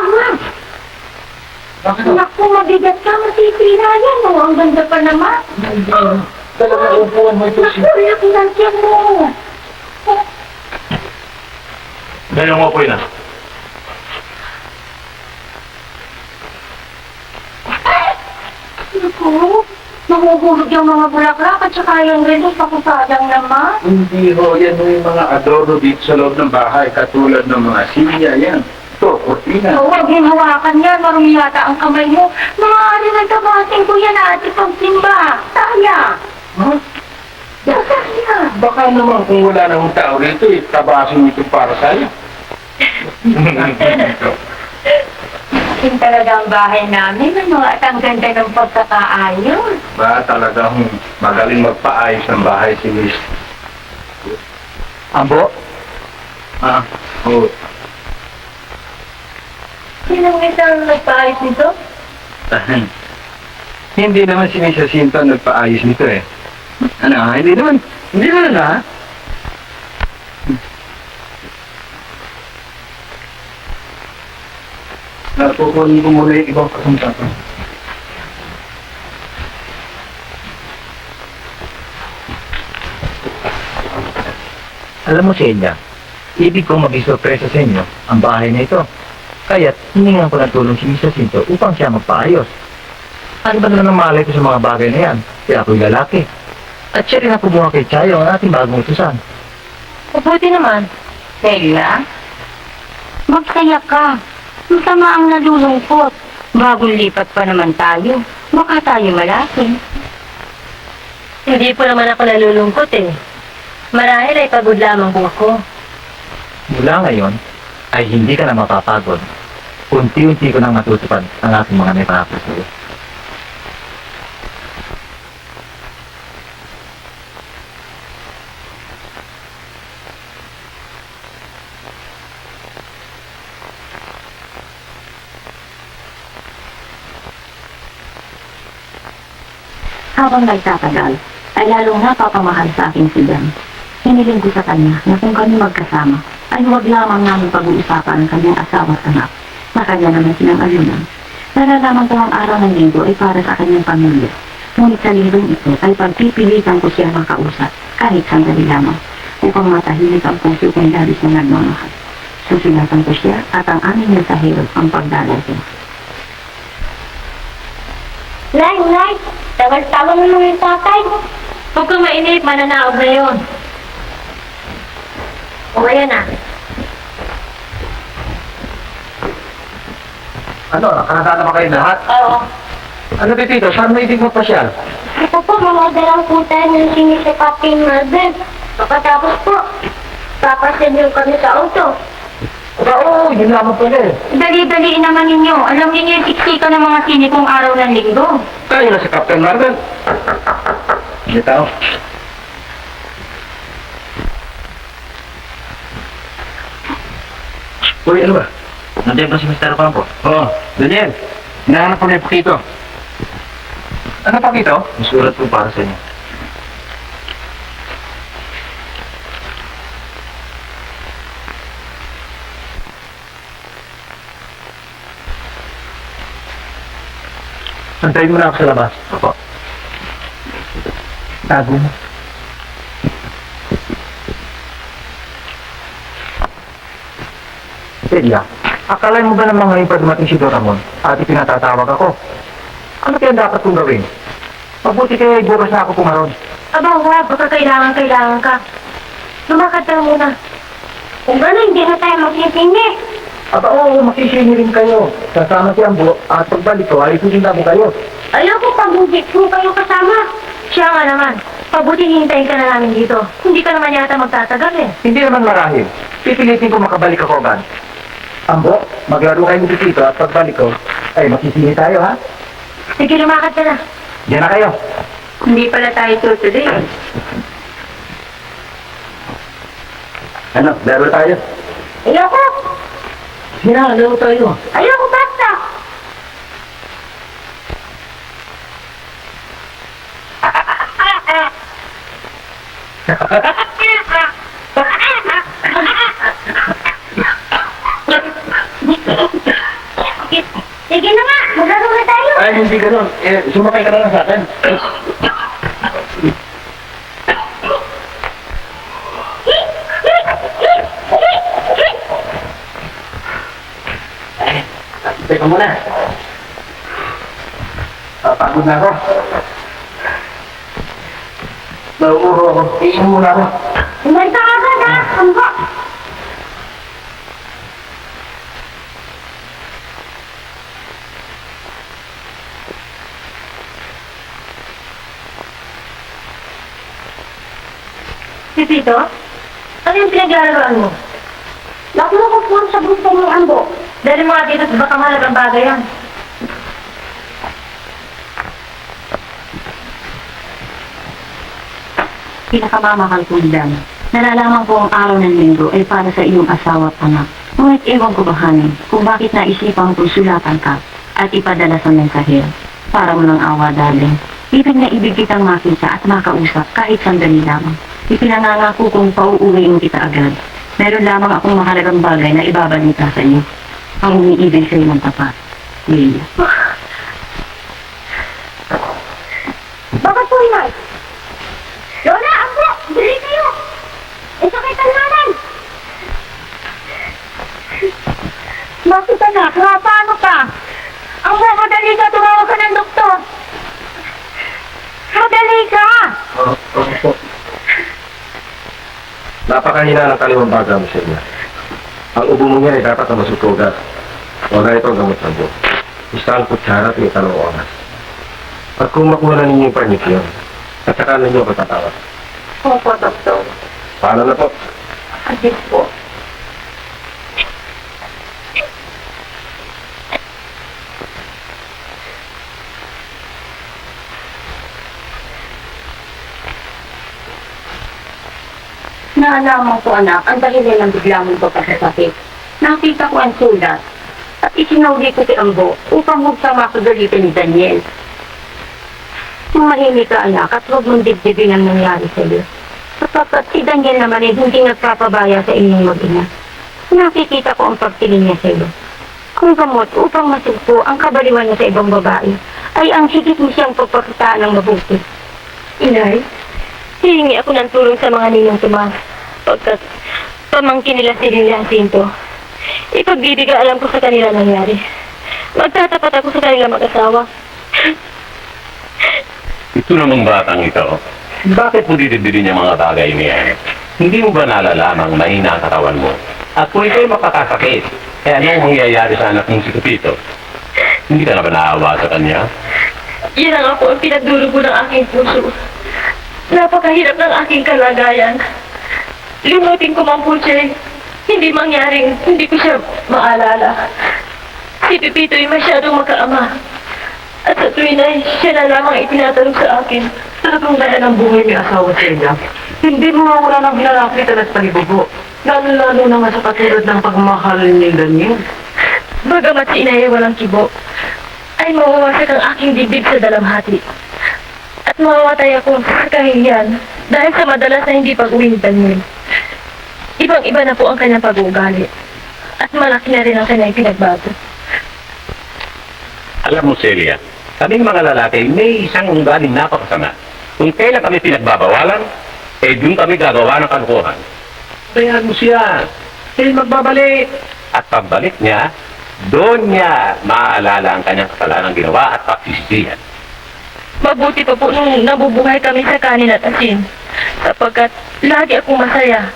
Bakit ho? naku, mabigat ka, matitira yan, oh. Ang ganda pa naman. Talagang upuan mo ito si... Naku, laki ng tiyan mo. Ganyan mo po, Inang. Naku, mahuhulog yung mga bulaklak at saka yung relo, pakutadang naman. Hindi ho, yan ho yung mga adorno dito sa loob ng bahay, katulad ng mga silya, yan. Ito, kortina. So, huwag mong hawakan yan, marumi yata ang kamay mo. Maaari nagkabating ko yan at ipagsimba. Sayang. Huh? Sayang. Baka naman kung wala namang tao rito, tabasin ito para sa'yo. Akin talaga ang bahay namin, ano, at ang ganda ng pagkakaayos. Ba talagang magaling magpaayos ng bahay si Miss. Ambo? Ah, oo. Sinong isang nagpaayos nito? Hindi naman si Miss Jacinto ang nagpaayos nito eh. Ano, hindi naman ha? Napukunin ko muna yung ibang kasunta ko. Alam mo, Celia, ibig kong mag-isorpresa sa inyo ang bahay na ito. Kaya't hiningan ko ng tulong si Miss Jacinto upang siya magpaayos. Ano ba naman ang malay ko sa mga bagay na yan? Kaya ako'y lalaki. At siya rin ang kumuha kay Chayo ang ating bagong utusan. Mabuti naman. Bella, magsaya ka. Masama ang nalulungkot. Bagong lipat pa naman tayo. Baka tayo malaki. Hindi po naman ako nalulungkot eh. Marahil ay pagod lamang po ako. Mula ngayon, ay hindi ka na mapapagod. Unti-unti ko nang matutupad ang aking mga naipangako sa iyo. Habang nagtatagal, ay lalong napapamahal sa akin si Dan. Hiniling ko sa kanya na kung kami magkasama, ay huwag lamang namin pag-uusapan ang kanyang asawa at anak, na kanya naman sinang-ayunan. Nalalaman ko ang araw ng linggo ay para sa kanyang pamilya. Ngunit sa linggong ito ay pagpipilitan ko siya makausap, kahit sandali lamang, upang matahimik ang puso kong labis na nagmamahal. Susulatan ko siya at ang aming mensahero ang pagdalaw ko. Nay! Tawag-tawag mo naman yung tatay. Huwag kang mainip, mananaog na yun. O ayan na. Ano, nakakasala ba kayo lahat? Oo. Ano Pepito, saan mo ibig magpasyal? Ito po, mga dalang po tayo ng sini sa Captain Marvel. Pagkatapos po, papasin kami sa auto. Oo, yun lamang pala eh. Dali-daliin naman ninyo. Alam niyo yung siksika ng mga sinikong araw ng linggo. Tayo na si Captain Marvel. Hindi tao. Uy, ano ba? Nandiyan ba si Mr. Ocampo? Oo, Daniel. Hinahanap ko na yung Pakito. Ano Pakito? May sulat po para sa inyo. Antayin mo na ako sa labas. Opo. Tago mo. Celia, akala mo ba naman ngayon pa dumating si Doramon at ipinatatawag ako? Ano kaya dapat kong gawin? Mabuti kaya bukas na ako pumaron. Aba, huwag. Baka kailangan ka. Lumakad ka muna. Kung gano'n, hindi na tayo magsisingi. Aba oo, makisini rin kayo. Kasama si Ambo at pagbalik ko ay susundan mo kayo. Ayaw ko pag-ugit kung kayo kasama. Siya nga naman. Pabuti hintayin ka na namin dito. Hindi ka naman yata magtatagal eh. Hindi naman marahil. Pipilitin ko makabalik ako agad. Ambo, maglaro kayo dito at pagbalik ko ay makisini tayo ha? Sige, lumakad ka na. Diyan na kayo. Hindi pala tayo tutuloy. Ano, laro tayo? Ayoko. Sige na, laro tayo. Ayoko basta. Sige na nga, maglaro na tayo. Ay, hindi ganun. Sumakay ka na lang sa akin. Teka muna. Pagod na ako. Nauuro ako. Iinom muna ako. Umanta ka agad ha, Ambo. Pipito, ano yung pinaglalaroan mo? Nakuha ko po sa buntay ni Ambo. Dali mo nga dito sa baka mahalagang bagay yan. Pinakamamahal kong Dan. Nalalaman ko ang araw ng linggo ay para sa iyong asawa at anak. Ngunit ewan ko ba, honey, kung bakit naisipan kong sulatan ka at ipadala sa mensahero. Para mo ng awa, darling. Ibig na ibig kitang makita at makausap kahit sandali lamang. Ipinangangako kong pauuwiin kita agad. Meron lamang akong mahalagang bagay na ibabalita sa iyo. Ang umiibig sa iyo ng tapat. Leila. Bakit po yan? Lola, Ambo, dali kayo! Isakitan namin! Bakit anak? Paano ka? Ambo, madali ka, tumawag ka ng doktor! Madali ka! Po. Napakahina ng kaliwang baga mo siya niya. Ang ubo mo niya ay dapat na masutugas. Wala ito ang gamot ng buo. Isang kutsara at itanong oras. At kung makuha na ninyo yung permit yun, at saka ninyo ako tatawag. Opo, doktor. Paano na po? Agit po. Naalaman ko, anak, ang dahilan ng bigla mong pagkakasakit. Nakita ko ang sulat at isinauli ko si Ambo upang magsama ko dalitin ni Daniel. Mahimik ka anak at huwag mong dibdibin ang nangyari sa iyo. Sapagkat si Daniel naman ay hindi nagpapabaya sa inyong mag-ina. Nakikita ko ang pagtingin niya sa iyo. Kung gamot upang masugpo ang kabaliwan niya sa ibang babae, ay ang higit mo siyang pagpakitaan ng mabuti. Inay, hihingi ako ng tulong sa mga ninong Tomas. Pagkat pamangkin nila si Lilia Jacinto. Ipagbibigay alam ko sa kanila nangyari. Magtatapat ako sa kanila mag-asawa. Ito namang batang ito. Bakit mo didibdibin yung mga bagay niya? Hindi mo ba nalalamang mahina ang katawan mo? At kung ito'y makakasakit, eh anong mangyayari sa anak mong si Pepito? Hindi ka na ba naawa sa kanya? Yan ang ako ang pinagdurugo ng aking puso. Napakahirap ng aking kalagayan. Lumutin ko man po siya, hindi mangyaring hindi ko siya maalala. Si Pepito ay masyadong magkaama. At sa tuwin ay siya na lamang itinatanong sa akin. Talagang dahil ang buhay may asawa sa inyo. Hindi mo mawala ng hinalapitan at panibubo. Lalo-lalo na nga sa katulad ng pagmamahal ni Daniel. Bagamat si inay ay walang kibo, ay mawawasak ang aking dibdib sa dalamhati. At mawamatay ako sa kahihiyan dahil sa madalas na hindi pag-uwi ni Daniel. Ibang-iba na po ang kanyang pag-uugali. At malaki na rin ang kanyang pinagbago. Alam mo, Celia, kaming mga lalaki may isang unggaling napakasama. Kung kailan kami pinagbabawalan, eh doon kami gagawa ng kalukuhan. Bayaan mo siya. Eh magbabalik. At pagbalik niya, doon niya maaalala ang kanyang kasalanang ginawa at pagsisisihan. Mabuti pa po nung nabubuhay kami sa kanin at asin. Sapagkat lagi akong masaya.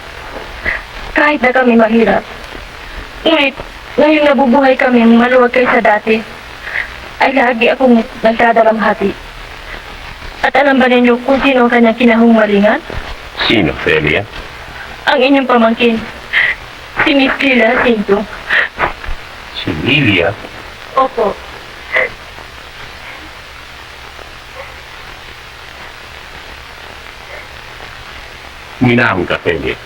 Kahit na kami mahirap. Ngunit, ngayong nabubuhay kami maluwag kaysa dati, ay lagi akong nagdadalamhati. At alam ba ninyo kung sino ang kanyang kinahumalingan? Sino, Celia? Ang inyong pamangkin, si Miss Lilia Jacinto. Si Lilia? Opo. Minahon ka, Celia.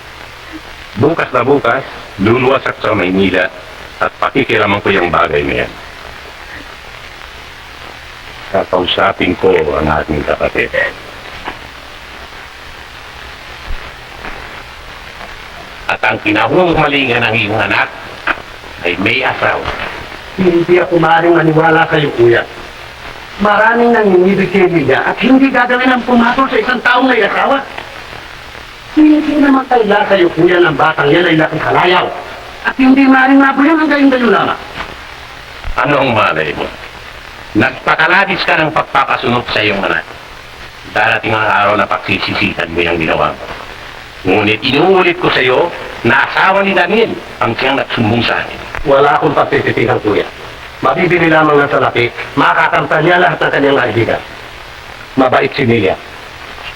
Bukas na bukas, luluwasak sa Maynila at pakikilaman ko yung bagay na yan. Kakausapin ko ang ating kapatid. At ang kinahumalingan ng iyong anak ay may asawa. Hindi ako maaaring maniwala kayo, kuya. Maraming nanginibig kay Lilia at hindi gagawin ang pumatol sa isang taong may asawa. Hindi naman tala kayo, kuya, ng batang yan ay laking kalayaw. At hindi maaaring mabuyan ang gayon-gayon lamang. Ano ang malay mo? Nagpakalabis ka ng pagpapasunod sa iyong anak. Darating ang araw na pagsisisihan mo yung ginawa mo. Ngunit inuulit ko sa iyo na asawa ni Daniel ang siyang nagsumbong sa akin. Wala akong pagsisisihan, kuya. Mabibili lamang ng salapi, makakamtan niya lahat ng kanyang kaibigan. Mabait si Lilia.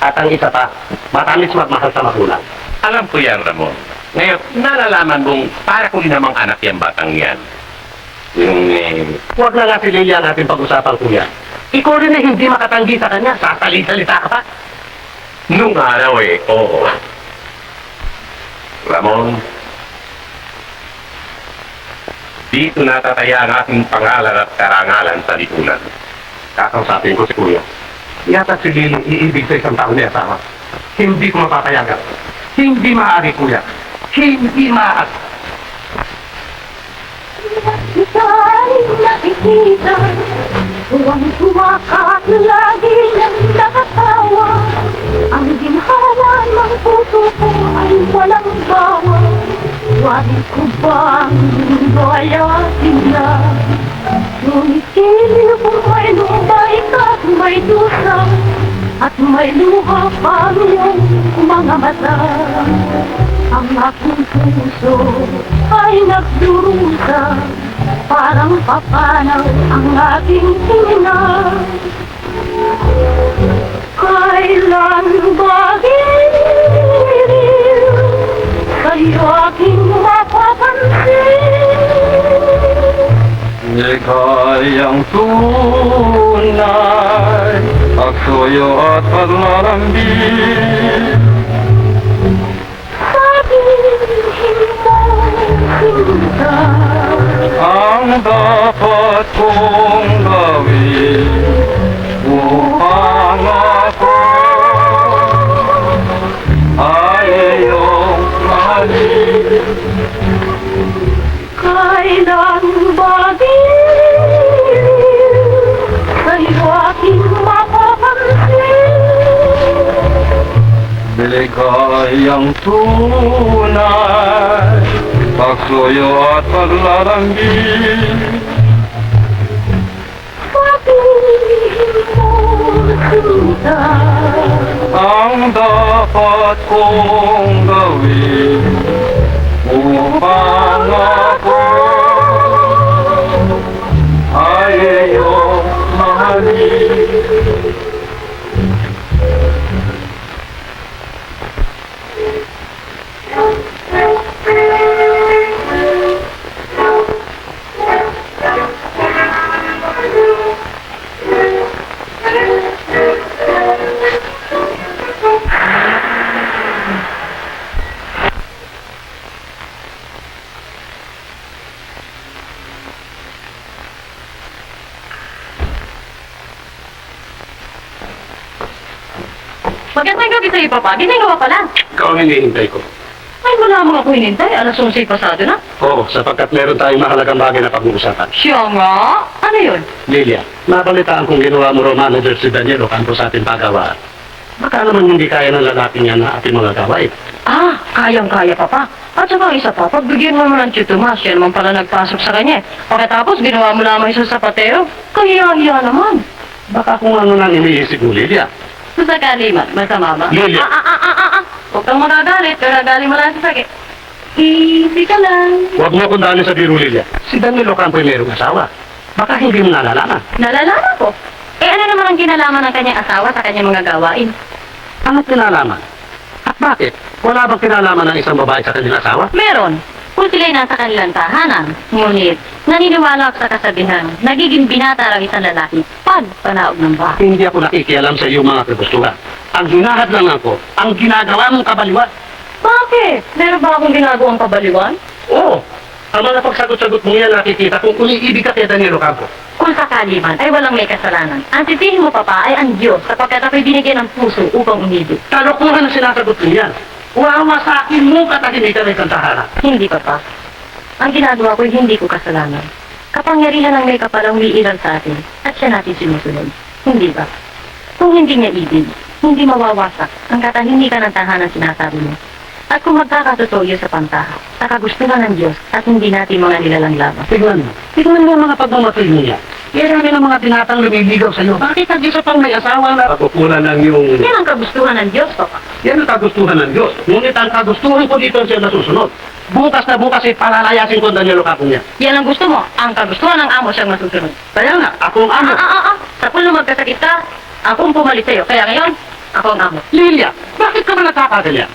At ang isa pa, matamis magmahal sa magulang. Alam ko yan, Ramon. Ngayon, nalalaman mong para ko rin namang anak yung batang yan. Huwag na nga si Lilia ang ating pag-usapan, kuya. Ikaw rin na hindi makatanggi sa kanya, sasalita ka pa. Nung araw oo. Ramon, dito natataya ang ating pangalan at karangalan sa lipunan. Kakausapin ko si kuya. Yata si Lily iibig sa isang taon niya asawa. Hindi ko mapapayagan. Hindi maaari, kuya. Hindi maaari. Kita ay nakikita, tuwang-tuwa ka at lagi nang nakatawa. Ang ginhala ng puso ko ay walang bawa. Wari ko bang bayasin na? Ngunit silil kung may lumay ka at may dusa, at may luha pa iyong mga mata. Ang aking puso ay nagdurusa, parang papanaw ang aking tingna. Kailan ba giniliw sa'yo aking mapapansin? Ligayang tunay, pagsuyo at paglalambing. Sabihin mo, sinta, Ang dapat kong gawin upang pangako ay iyong mahalin. Kailan ba sa'yo aking mapapansin? Biligayang tunay, pagsuyo at paglalanggi. Sabihin mo sinta, Ang dapat kong gawin upang ako ay iyong mahalin. Magandang gabi sa'yo, Papa. Ginagawa pa lang. Ikaw ang hinihintay ko. Ay, wala mga ako hinintay. Alas 11 pasado na. Oo, sapagkat meron tayong mahalagang bagay na pag-uusapan. Siya nga. Ano yun? Lilia, nabalitaan kong ginawa mo raw manager si Daniel Ocampo sa ating pagawaan. Baka naman hindi kaya ng lalaking yan na ating mga gawain. Ah, kayang-kaya, Papa. At saka isa pa, pagbigyan mo naman ng Tito Mas, siya naman pala nagpasok sa kanya. Pagkatapos, ginawa mo lamang isa sa sapatero. Kaya-hiya naman. Baka kung ano nang iniisip mo, Lilia. Kung sakali man, masama ba? Lilia. Huwag kang magagalit, gagaling mo lang sa sakit. Easy ka lang. Huwag mo akong dali sa biro, Lilia. Si Daniel Ocampo ay mayroong asawa. Baka hindi mo nalalaman. Nalalaman ko. Eh, ano naman ang kinalaman ng kanyang asawa sa kanyang mga gawain? Ano kinalaman? At bakit? Wala bang kinalaman ng isang babae sa kanyang asawa? Meron. Kung sila'y nasa kanilang tahanan. Ngunit, naniniwala ako sa kasabihan, nagiging binata ang isang lalaki pag panaog ng bahay. Hindi ako nakikialam sa iyong mga kagustuhan. Ang hinahad lang ako, ang ginagawa mong kabaliwan. Bakit? Meron ba akong ginagawang kabaliwan? Oo. Ang mga pagsagot-sagot mo yan nakikita kung umiibig ka kay Daniel Ocampo. Kung sakali man, ay walang may kasalanan. Ang sisihin mo, Papa, ay ang Diyos sapagkat ako'y binigyan ng puso upang umibig. Kalokohan ang sinasagot mo yan. Wawa sa akin mo katahimikan ng isang tahanan. Hindi, Papa. Ang ginagawa ko'y hindi ko kasalanan. Kapangyarihan ng may kapalang umiiral sa atin at siya natin sinusunod. Hindi ba? Kung hindi niya ibig, hindi mawawasak ang katahimikan ng tahanan sinasabi mo. At kung magkakatotoo sa pantaha, sa kagustuhan ng Diyos at hindi natin mga nilalang laban. Tignan mo. Tignan mo ang mga pagmamatay mo yan. Yan ng mga tinatang lumiligaw sa iyo. Bakit hindi sa pang may asawa na pagkukunan ng iyong... Yan ang kagustuhan ng Diyos, Papa. Yan ang kagustuhan ng Diyos. Ngunit ang kagustuhan ko dito siya nasusunod. Bukas na bukas ay palalayasin ko ang Daniel Ocampo niya. Yan ang gusto mo. Ang kagustuhan ng amo siyang masusunod. Kaya nga, ako ang amo. Sa pulo magkasakit ka, akong pumalit sa'yo. Kaya ngayon, ako ang amo. Lilia, bakit ka ba nagkakaganyan?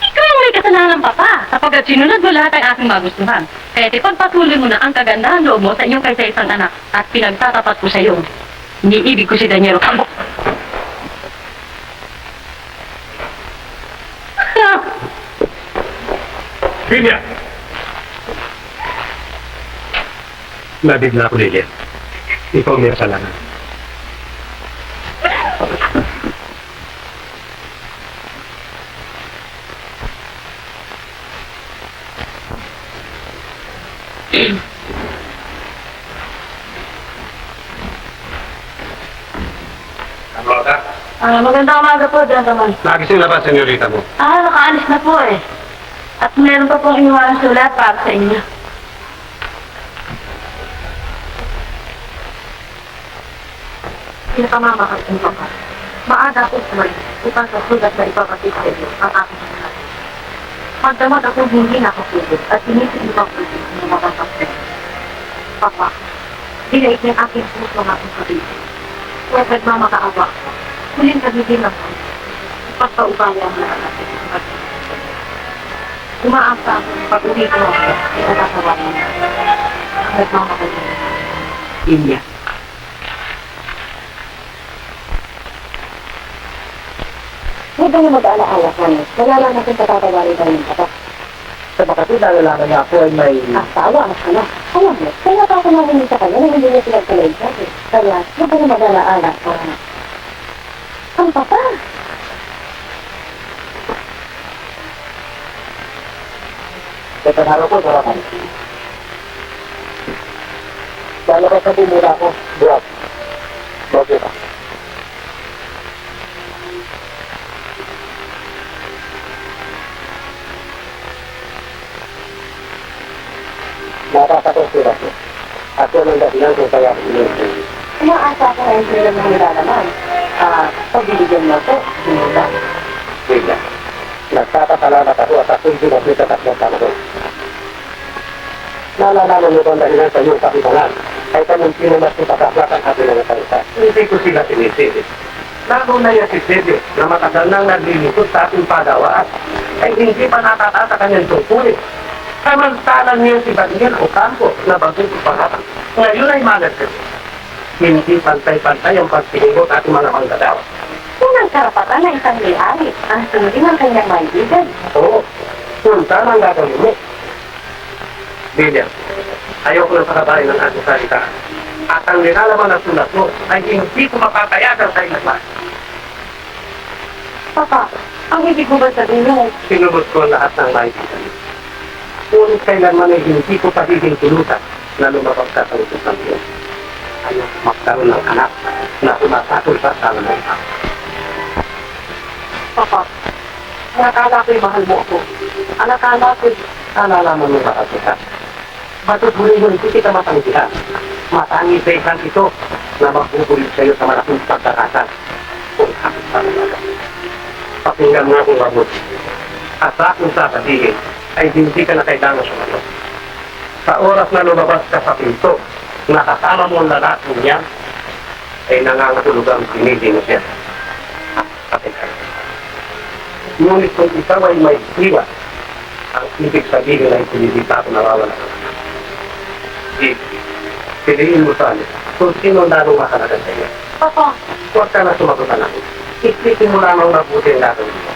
Ikaw ang may kasalanan, Papa, sapagkat sinunod mo lahat ang aking magustuhan. Kaya ipagpatuloy mo na ang kagandahan loob mo sa inyong kaysa-isang anak at pinagtatapat ko sa iyo. Iniibig ko si Daniel Ocampo. Lilia! Nabigla ako, Lilia. Ikaw may kasalanan. Magandang umaga po, gentlemen. Nagising na ba, senyorita mo? Nakaalis na po eh. At meron pa pong iniwan sulat para sa inyo. Pinakamamakasin ko pa. Maaga ako tumalis upang sa sulat na ipapatid sa inyo ang aking sulat. Magdamag ako hindi nakapigil at inisip ko ang pagpigil ng mga kapatid. Papa, dinait ng aking puso ng aking kapatid. Huwag nagmamakaawa. Huling kagigil ako. Pagpaubaya ang lahat natin sa kapatid. Umaasa ako pag-uwi ko ako ay natatawanan na. Ang nagmamakaawa. India. Huwag kang mag-alaala, Hannes. Wala lang natin patatawarin tayo ng kapat. Sa bakit nalalaman niya ako ay may... Asawa, anak. Alam mo, kaya pa ako namin sa kanya na hindi niya pinagkalay sa akin. Kaya, huwag kang mag-alaala para Nasaan ka pa? Teka, harap ko, sarapan. Lalabas na po muna ako. Buwag. Bakit ka? Nakakata ko sila ko. Ako nang dahilan kung kaya ako inusin. Umaasa ko ay hindi lang nilalaman. Pagbibigyan mo ko, sinula. Bigla. Nagkakasalamat ako at ako'y sinasita at magkakaroon. Nalalaman mo ba ang dahilan sa iyong kapitangan? Ay kamong sino mas ipakaplakan atin ng salita. Hindi ko sila sinisili. Lalo na yan si Sede na matagal nang naglilingkod sa ating pagawaan ay hindi pa nakakata kanyang tungkulin. Samantalang niya si Daniel Ocampo na bagong ipangatang. Ngayon ay malasip. Hindi pantay-pantay ang pagtingin at ating mga manggagawa. Unang karapatan na isang may-ari ang sundin ng kanyang maibigan. Oo, punta ang gagawin mo. Bilya, ayoko ng pakabayan ng ating salita. At ang nilalaman ng sulat mo ay hindi ko mapapayagan sa ilan. Papa, ang ibig mo ba sabihin mo? Sinubot ko ang lahat ng maibigan. Ngunit kailanman ay hindi ko pagiging tulutan na lumabag ka sa utos ng Diyos. Ayaw magkaroon ng anak na sumasatol sa asawa ng iba. Papa, nakala ko'y mahal mo ako. Nakala ko'y nalalaman mo ba kita? Batot huli-huli ko kita matanggihan. Matangis sa isang ito na magbubulit sa iyo sa malaking pagkakasal. Kung kapit pa talaga. Pakinggan mo akong mabuti. At sa aking sasabihin ay hindi ka na kailangan sumayo. Sa oras na lumabas ka sa pinto, nakasama mo ang lalaking niya, ay nangangatulog ang pinili mo siya. Kapitay. Ngunit kung ikaw ay may iwa, ang ibig sabihin ay hindi pa ako nawawala. Piliin mo sana kung sino lalong makalagan sa iyo. Papa, Huwag ka na sumagot na lang. Isipin mo lamang mabuti ang gagawin mo.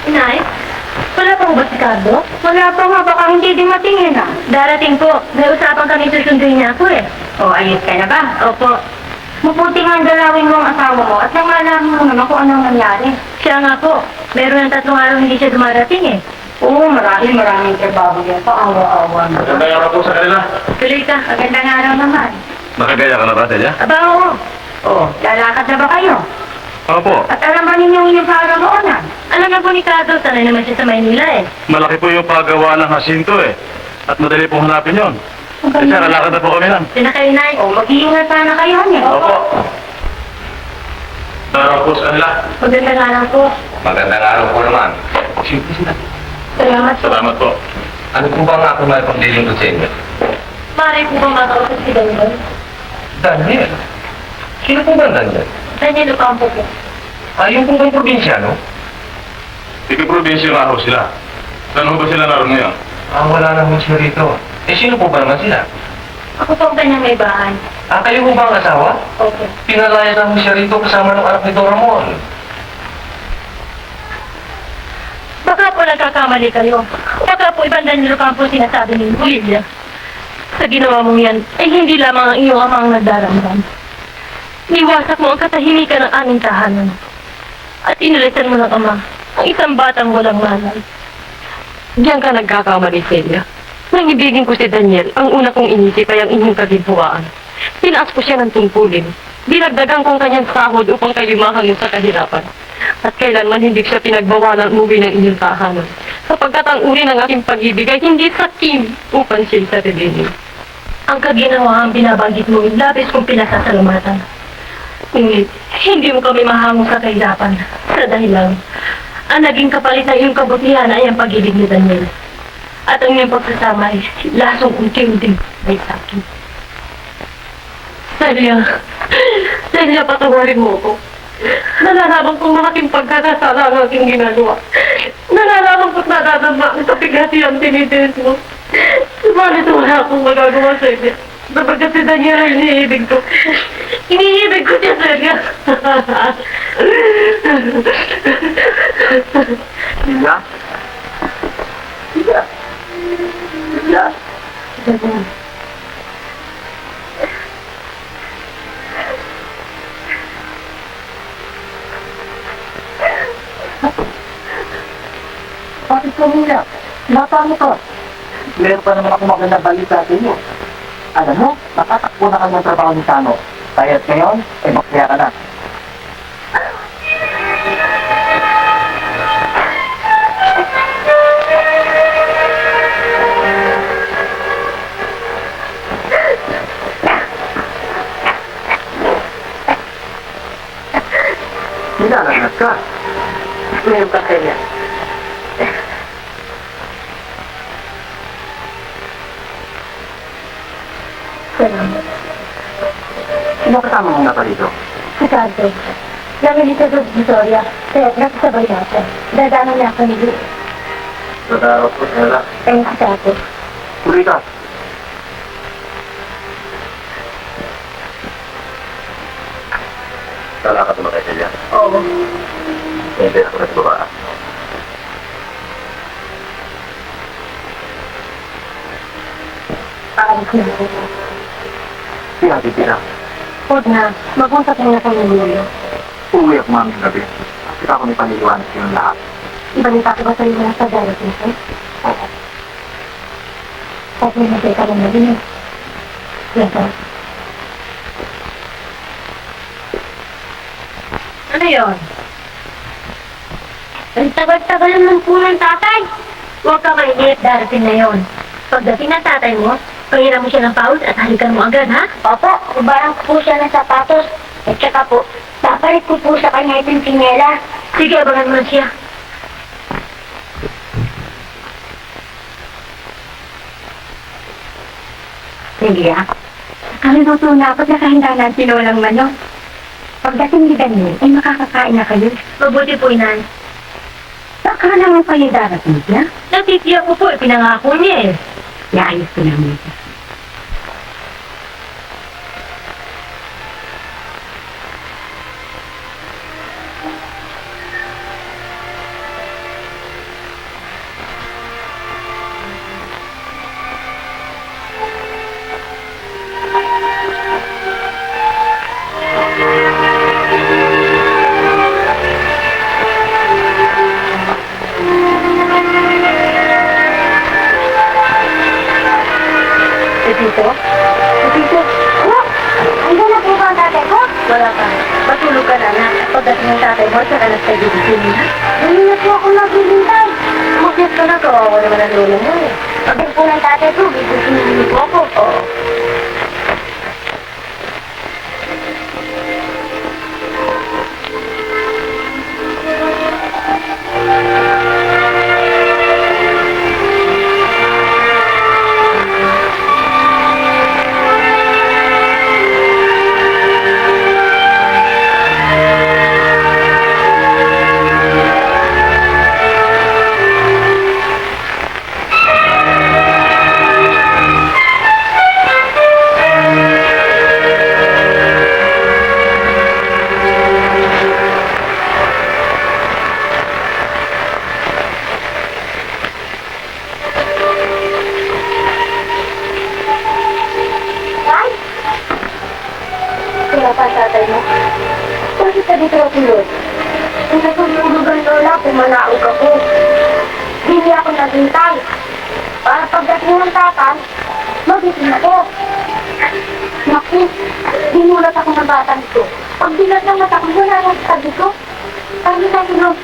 Inay, wala pa ba si Carlo? Wala pa nga, baka hindi din matingin ah. Darating po. May usapan kami susunduin niya ako eh. O, ayos ka na ba? Opo. Mabuti nga ang dalawin mo ang asawa mo at nang malaman mo naman kung anong nangyari. Siya nga po. Meron ng 3 araw hindi siya dumarating eh. Oo, maraming trabaho yan. Paawa-awa na. Magandang araw po sa kanila. Tuloy ka. Magandang araw naman. Nakagaya ka na ba, Delia? Aba, oo. Oo, lalakad na ba kayo? Opo. At alam ba ninyong inyong pararoonan? Alam na po ni Carlo, sanay naman siya sa Maynila eh. Malaki po yung paggawa ng hasinto eh. At madali pong hanapin yon. Eh, sir, lalakad na po kami lang. Sina kayo, Nay. O, mag-iingat sana kayo niya. Opo. Araw po sa kanila. Magandang araw po. Magandang araw po naman. Salamat po. Salamat po. Ano po ba nga ako may paglilingkod sa inyo? Mari po ba makausap si Daniel? Daniel? Sino po ba Daniel? Daniel Ocampo po. Yung po bang probinsyano? Ika-probinsya nga ho sila. Saan ho ba sila naroon ngayon? Wala na ho siya rito. Sino po ba naman sila? Ako po ang kanyang may bahay. Kayo po ba ang asawa? Okay. Pinalaya na ho siya rito kasama ng anak ni Doramon. Baka po nagkakamali kayo. Baka po ibang Daniel Ocampo sinasabi ni Lilia. Sa ginawa mong yan, ay hindi lamang ang iyong ama ang nagdaramdam. Niwasak mo ang katahimikan ng aming tahanan. At inulisan mo ng ama ang isang batang walang malay. Diyan ka nagkakamali, Celia. Nang ibigin ko si Daniel, ang una kong inisip ay ang inyong kagintuaan. Tinaas ko siya ng tungkulin. Dinagdagan kong kanyang sahod upang kalimahan mo sa kahirapan. At kailanman hindi siya pinagbawalan umuwi ng inyong tahanan. sapagkat ang uri ng aking pag-ibig ay hindi sakim upang siya'y sarilinin. Ang kaginawa ang binabanggit mo, labis kong pinasasalamatan. Ngunit, hindi mo kami mahango sa kahirapan. Sa dahilan, ang naging kapalit ng iyong kabutihan ay ang pag-ibig ni Daniel. At ang iyong pagsasama ay lasong unti-unting ay sa akin. Celia, patawarin mo ako. Nalalaman kong malaking pagkakasala ang aking ginagawa. Nalalaman ko't nadadama sa pigati ang tinitis mo. Subalit wala akong magagawa sa inyo. Sapagkat si Daniel ay iniibig ko. Iniibig ko siya, Celia. Iya? Iya? Iya? Bakit ka nila? Napano ka? Meron pa naman ako magandang balita sa inyo. Alam mo, matatakbo na kanyang trabaho ni Sano. Kaya't ngayon, ay maksaya ka na. Nilalangat ka. Meron ka kaya. Salamat. Sino kasama mo na pa dito? Si Cardo. Namin ito sa Victoria. Kaya nakasabay natin. Dadaanan niya ako ni Luke. Nadarap ko nila. Ayun si Tato. Tuloy ka. Kala ka tumakay sa niya. Oo. Hindi ako na sa baba. Aalis na ako. Pinatiti na. Huwag na. Mag-usap muna kami ni Lolo. Uuwi ako maming gabi. Kasi ako may paniliwanag silang lahat. Ibalita ko ba sa'yo na sa darating ko? Oo. Tapos may nagay ka lang na din eh. Yan ka. Ano yun? Ang tagal-tagal naman po ng tatay. Huwag ka mainit, darating na yun. Pagdating ng tatay mo, pahiram mo siya ng pawis at halikan mo agad, ha? Opo, ubarang ko po siya ng sapatos. At saka po, papalit ko po sa kanya itong tsinelas. Sige, abangan mo na siya. Sige ah. Nakalimuto na ako na kahanda ng tinolang manok. Pagdating ni Daniel, ay makakakain na kayo. Mabuti po, inay. Baka naman kayo darating siya. Natitiyak ko po, pinangako niya eh. Naayos ko naman ito. Tito? Tito, ano? Andun na po ba ang tatay ko? Wala ka. Matulog ka na na. Pagdating ng tatay mo, saka na tayo bibigyan. Hindi na po ako maghihintay. Umakit ka na. Kawawa naman ang lolo mo eh. Pagdating po ng tatay ko, bibigyan po ako. Oo. Ay! Kaya pa ang tatay mo? Bakit ka dito natulog? Kung natulog ang lola, pumanaog ako. Hindi ako naghintay. Para pagdating ng tatay, magising ako. Naku, dinulat ako ng batang ito. Pag dilat ng mata ko, wala nang tabi ko. Sabi na tulog.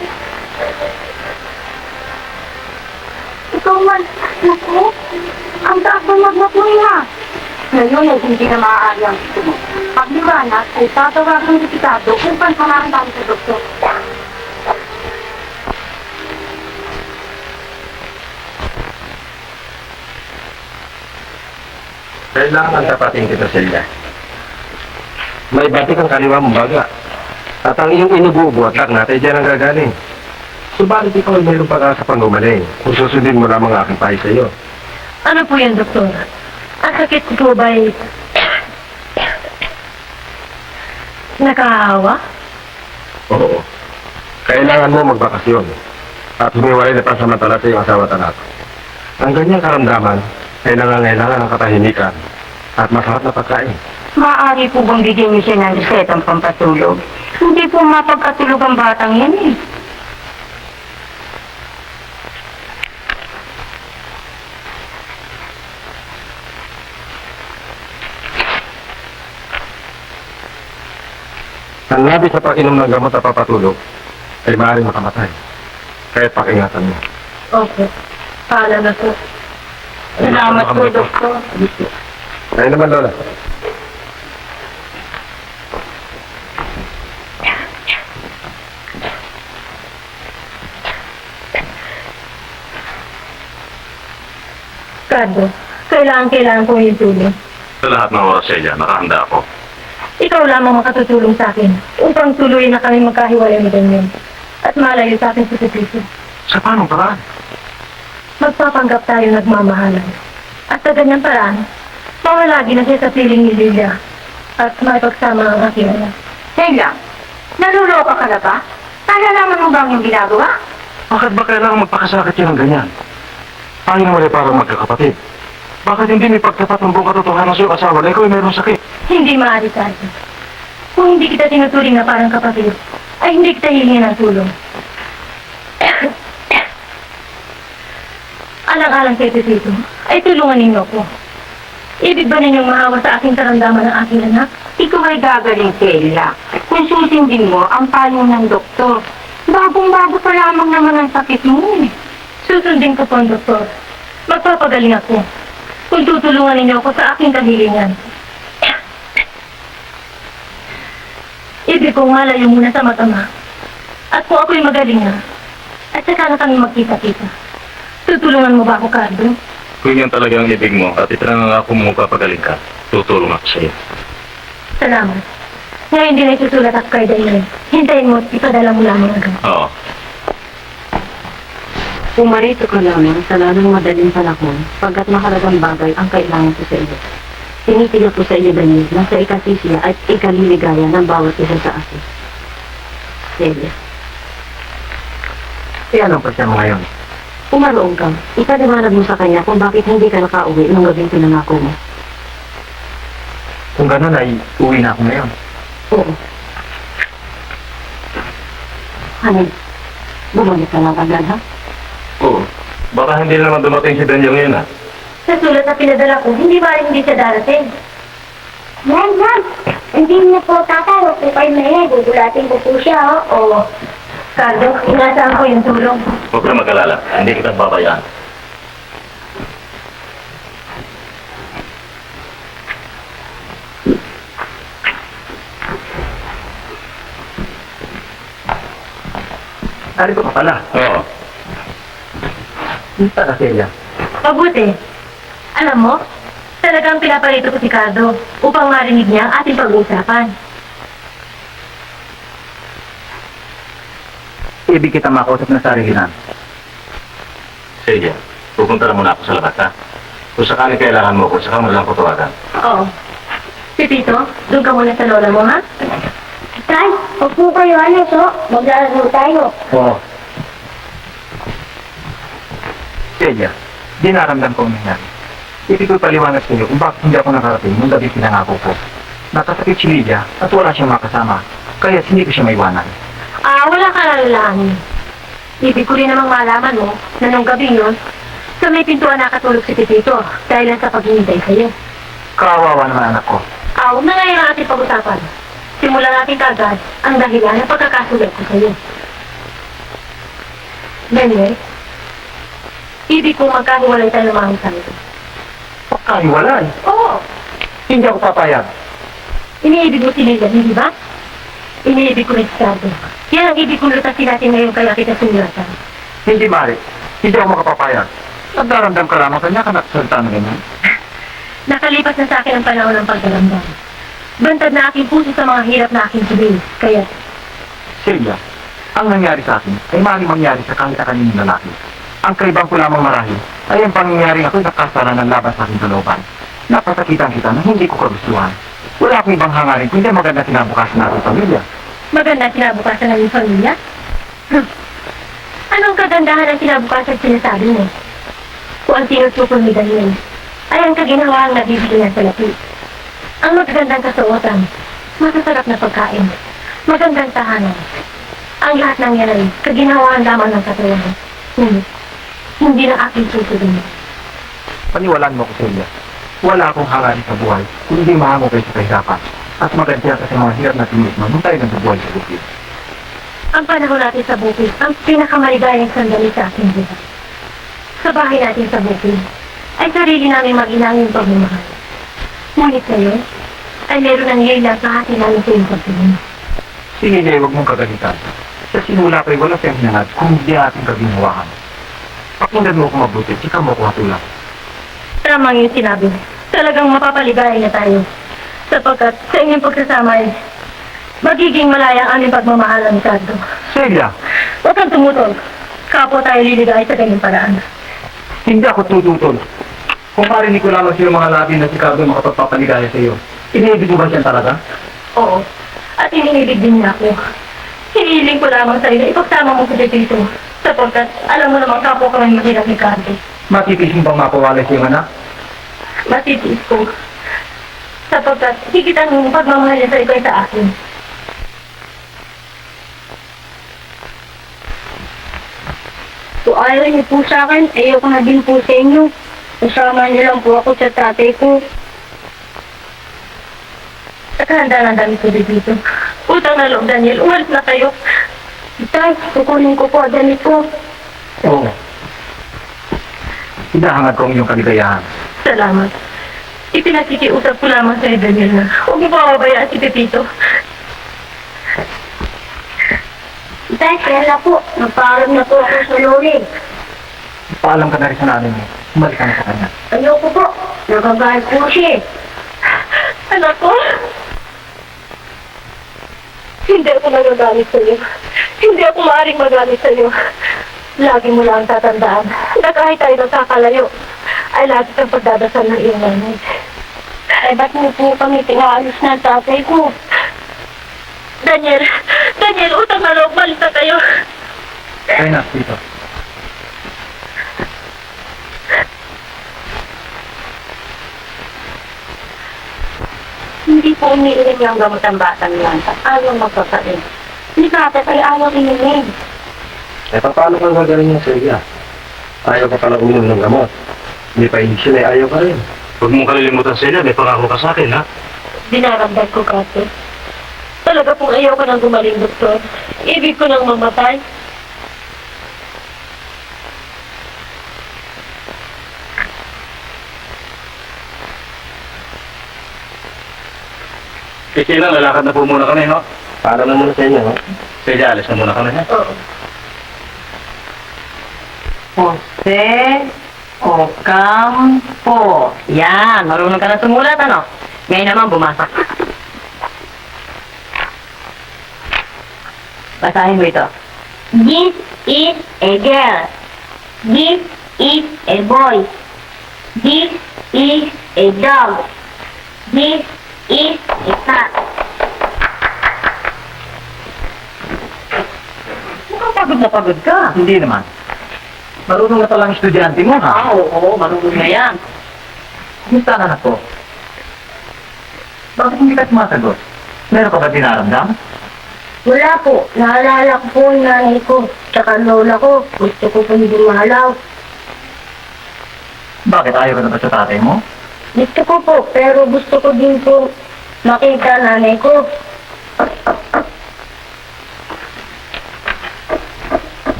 lagnat mo na. Ngayon ay hindi na maaari ang gusto mo. Pagliwanag ay tatawagan ng diputado upang samahan namin sa doktor. Kailangan tapatin kita, Celia. May batik ang kaliwa mong baga. At ang iyong inububuhat natin dyan ang gagaling. Subalit ikaw ay mayroong pag-asa pang gumaling kung susundin mo lamang aking pahay sa iyo. Ano po yan, doktor? Ang sakit ko ba'y nakaawa? Oo. Kailangan mo magbakasyon at humiwalay na pansamantala sa iyong asawa at anak. Ang ganyang karamdaman ay nangangailangan ng katahimikan at masarap na pagkain. Maaari po bang bigyan niyo siya ng resetang pampatulog? Hindi po mapagkatulog ang batang yan eh. Ang labis sa pag-inom ng gamot at papatulog ay maaaring makamatay. Kaya't pakingatan mo. Opo. Paalam na po. Salamat po, doktor. Kaya naman, Lola. Cardo, kailangan ko yung tulong. Sa lahat ng oras sa iya, nakahanda ako. Ikaw lamang makatutulong sa akin upang tuloy na kami magkahiwalay ng ganyan. At malayo sa akin si Pepito. Sa paanong paraan? Magpapanggap tayo nagmamahalan. At sa ganyang paraan, mawalagi na siya sa piling ni Lilia at makipagsama ang aking anak. Sheila, naluloka ka na ba? Nalalaman mo ba ang iyong ginagawa? Bakit ba kailangan magpakasakit yun ng ganyan? Tayo naman ay parang magkakapatid. Bakit hindi may pagtapat ng buong katotohanan sa iyong asawa na ikaw ay mayroong sakit? Hindi maaari tayo. Kung hindi kita tinuturing na parang kapatid, ay hindi kita hilingin ng tulong. Alang-alang kay Pepito, ay tulungan ninyo ako. Ibig ba ninyong mahawa sa aking karamdaman ng aking anak? Ikaw ay gagaling, Sheila. Kung susundin mo ang payo ng doktor. Bagong-bago pa lamang naman ang sakit mo eh. Susundin ko po ang doktor. Magpapagaling ako. Kung tutulungan ninyo ako sa aking kahilingan. Ibig kong malayo muna sa matama. At kung ako'y magaling na, at saka na kami magkita-kita. Tutulungan mo ba ako, Cardo? Kung yan talaga ang ibig mo at itinangangako mo papagaling ka, tutulong ako sa iyo. Salamat. Ngayon din ay susulat ako kay Dayan. Hintayin mo at ipadala mo lamang agad. Oo. Pumarito ka lamang sa lalong madaling panahon pagkat mahalagang bagay ang kailangan ko sa iyo. Tinitiyak ko sa iyo, Daniel, na sa ikasisiya at ikaliligaya ng bawat isa sa akin. Celia, Eh, anong pasya mo ngayon? umaroon ka. Ipaliwanag mo sa kanya kung bakit hindi ka nakauwi nung gabing pinangako mo. Kung gano'n ay uwi na ako ngayon. Oo. Hanay, bumalik ka lang agad, ha? Oo. Baka hindi naman dumating si Daniel ngayon, ha? Sa sulat na pinadala ko, hindi ba rin hindi siya darating? Yan. Hindi na po tatay. Huwag po kayo maingay. Gugulatin ko po siya, oh. Cardo, inasaan ko yung tulong. Huwag ka mag-alala. Hindi kita babayaan. Narito ka pala. Oo. Hindi pa kasi yan. Mabuti. Alam mo, talagang pinapalito ko si Cardo upang marinig niya ang ating pag-uusapan. Ibig kita makausap na sarili na. Sige, pupunta na muna ako sa labas, ha? Kung sakaling kailangan mo, kung saka mo lang ko tawagan. Oo. Si Tito, doon ka muna sa lola mo, ha? Tay, huwag po kayo so. Maglalaro tayo. Oo. Celia, di naramdam ko ang nangyari. Ibig ko'y paliwanag sa iyo kung bakit hindi ako nakarating nung gabi pinangako ko. Nakasakit si Lydia at wala siyang makasama, kaya hindi ko siya maiwanan. Wala ka lalalahanin. Ibig ko rin namang malaman mo na nung gabi yun, sa may pintuan nakatulog si Tito dahil lang sa paghihintay sa'yo. Kawawa naman anak ko. Huwag na ngayon ang ating pag-usapan. Simulan natin kagad ang dahilan ng pagkakasulat ko sa'yo. Daniel, ibig kong magkahiwalay tayo ng mga ito. Hiwalay. Oo. Hindi ako papayag. Iniibig mo si Lilian, hindi ba? Iniibig ko rin si Ricardo. Yan ang ibig kong lutasin natin ngayon kaya kita sinulatan. Hindi, Mari. Hindi ako makapapayag. Nagdaramdam ka lamang kanya ka nakasalita na ganyan. Nakalipas na sa akin ang panahon ng pagdaramdam. Bantad na aking puso sa mga hirap na aking sabihin. Kaya, Celia, ang nangyari sa akin ay maaaring mangyari sa kahit kaninong lalaki. Ang kaibang ko lamang marahil ay ang pangyayaring ako'y nakasara ng laban sa aking kalooban. Napasakitan kita na hindi ko kagustuhan. Wala akong ibang hangarin kundi maganda kinabukasan ng ating pamilya. maganda kinabukasan ng iyong pamilya? Anong kagandahan ang kinabukasan sinasabi mo? Kung ang tinutupon ni Daniel ay ang kaginawang nabibigyan sa lapi. Ang magagandang kasuotan, masasarap na pagkain, magandang tahanan. Ang lahat ng yan ay kaginawaan lamang ng katawan. Hindi na aking susunod. Paniwalaan mo ko, Celia. Wala akong hangarin sa buhay kundi mahango kayo sa kahirapan at maganda ka sa mga hirap na tinis mo nung tayo nagbubuhay sa bukid. Ang panahon natin sa bukid, ang pinakamaligayang sandali sa ating buhay. Sa bahay natin sa bukid, ay sarili namin mag-inangin pagmamahal. Ngunit ngayon, ay meron ng layla sa atin namin sa iyong pagtingin. Sige, Jay, huwag mong kagalitan. Sa simula ko'y wala siyang hinangad kung hindi ating kaginawahan. Pakinggan mo ko mabuti, sika mo ko hatulak. Tama yung sinabi. Talagang mapapaligaya na tayo. Sapagkat sa inyong pagsasama ay magiging malaya ang aming pagmamahal ng Ricardo. Celia, Huwag kang tumutol. Kapwa tayo liligay sa ganyang paraan. hindi ako tututol. Kung marinig ko lamang sila mga labi na si Cardo makapagpapaligaya sa iyo, iniibig mo ba siya talaga? Oo. At iniibig din niya ako. Hinihiling ko lamang sa iyo na ipagsama mo ko dito. Sapagkat alam mo namang kapwa kami mahirap ni Ricardo. Matitising bang mapawalay sa iyong anak? Matitiis ko. Sapagkat higit ang pagmamahal niya sa ikaw ay sa akin. Kung ayaw niyo po sa akin, ayoko na din po sa inyo. Kasama niyo lang po ako sa tatay ko. Nakahanda na dami ko dito. Utang na loob, Daniel. Umalis na kayo. Tay, kukunin ko po ang damit ko. Oo. Hinahangad ko ang iyong kaligayahan. Salamat. Ipinakikiusap ko lamang sa Daniel na huwag mo pababayaan si Pepito. Tay, kaya na po. Nagpaalam na po ako sa lori. Paalam ka na rin sa nanay mo. Umalik ka na sa kanya. Ayoko po. Nagagalit po siya. Anak ko, hindi ako nagagalit sa iyo. Hindi ako maaaring magalit sa iyo. Lagi mo lang tatandaan na kahit tayo nagkakalayo, ay lagi kang pagdadasal ng iyong nanay. Eh, ba't mo po kami pinaalis ng tatay ko? Daniel, utang na loob, malis na tayo. Kaya na, dito. Hindi po umiinom yung gamot ang batang yan. Ayaw magpapain. Hindi kapit ay ayaw ininom. Eh, paano kang gagaling ng Celia? Ayaw ka pala uminom ng gamot. Hindi pa initial eh, ayaw ka rin. Huwag mong kalilimutan, Celia, may pangako ka sa akin, ha? Dinaramdam ko, Kate. Talaga pong ayaw ko nang gumaling, doktor. Ibig ko nang mamatay. Eh, Celia, lalakad na po muna kami, no? Para na muna sa inyo, no? Celia, alis na muna kami, ha? Oo. Jose Ocampo. Yan, marunong ka na sumulat, ano? Ngayon naman, bumasa. Basahin mo ito. This is a girl. This is a boy. This is a dog. This is a cat. Mukhang pagod na pagod ka. Hindi naman. Marunong na palang estudyante mo, ha? Oo, marunong na yan. Kumusta ang anak ko? Bakit hindi ka sumasagot? Meron ka ba dinaramdam? Wala po. Naalala ko po ang nanay ko. Tsaka lola ko. Gusto ko po hindi mahalaw. Bakit ayaw ka na ba sa tatay mo? Gusto ko po. Pero gusto ko din po makita nanay ko.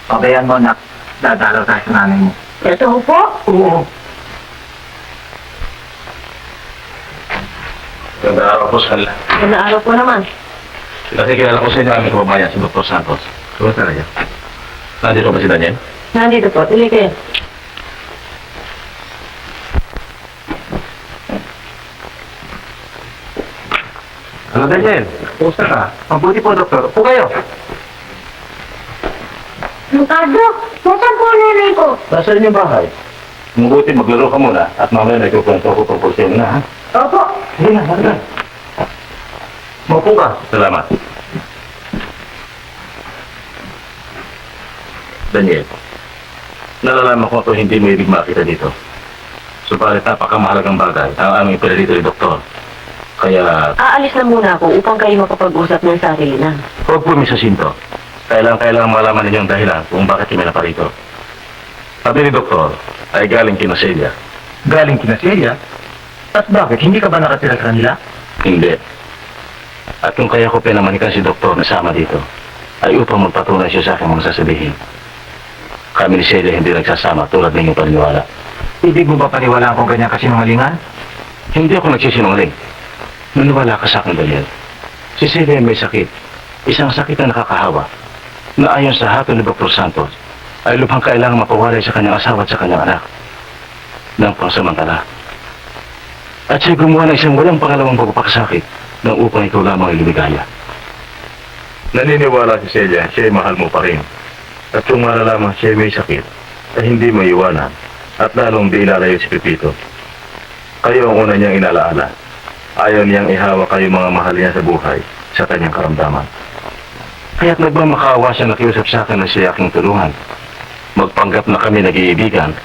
Pabayaan mo, anak. Dadalaw tayo sa nanay mo. Totoo po? Oo. araw po sa kanila. Magandang araw po naman. Kasi kilala ko sa inyo aming kababayan, si Dr. Santos. Kumusta na niya? Nandito ba si Daniel? Nandito po, tuloy kayo. Ano Daniel? Kumusta ka? Mabuti po, Doktor. Upo kayo. Ricardo, nasaan po ang nanay ko? Nasa inyong bahay. Mabuti maglaro ka muna at mamaya nagkukwento ko tungkol sa inyo na, ha? Opo. Sige na, halika. Maupo ka. Salamat. Daniel, nalalaman ko ito hindi mo ibig makita dito. Subalit napakamahalagang bagay ang aming pinalito ni Doktor. Kaya, Aalis na muna ako upang kayo makapag-usap ng sarili na. huwag po Miss Jacinto. Kailangan malaman ninyo ang dahilan kung bakit kami naparito. Sabi ni Doktor ay galing kina Celia. Galing kina Celia? At bakit? Hindi ka ba nakatira sa kanila? Hindi. At kung kaya ko pinamanikan si Doktor na sama dito, ay upang magpatunay siya sa aking mga sasabihin. Kami ni Celia hindi nagsasama tulad ng inyong paniniwala. Ibig mo ba paniwalaan kung ganyan kasinungalingan? Hindi ako nagsisinungaling. Naniwala ka sa akin, Daniel. Si Celia may sakit. Isang sakit na nakakahawa. Na ayon sa hatol ni Dr. Santos, ay lubhang kailangang mapawalay sa kanyang asawa at sa kanyang anak. Nang pansamantala. At siya gumawa ng isang walang pangalawang pagpapakasakit nang upang ikaw lamang ay lumigaya. Naniniwala si Celia, siya ay mahal mo pa rin. At kung malalaman siya ay may sakit, ay hindi mo iwanan at lalong di ilalayo si Pepito. Kayo ang una niyang inalaala. Ayaw niyang ihawa kayo mga mahal niya sa buhay sa kanyang karamdaman. Kaya't nagmamakaawa siya nakiusap sa akin na siya aking tulungan. Magpanggap na kami nag-iibigan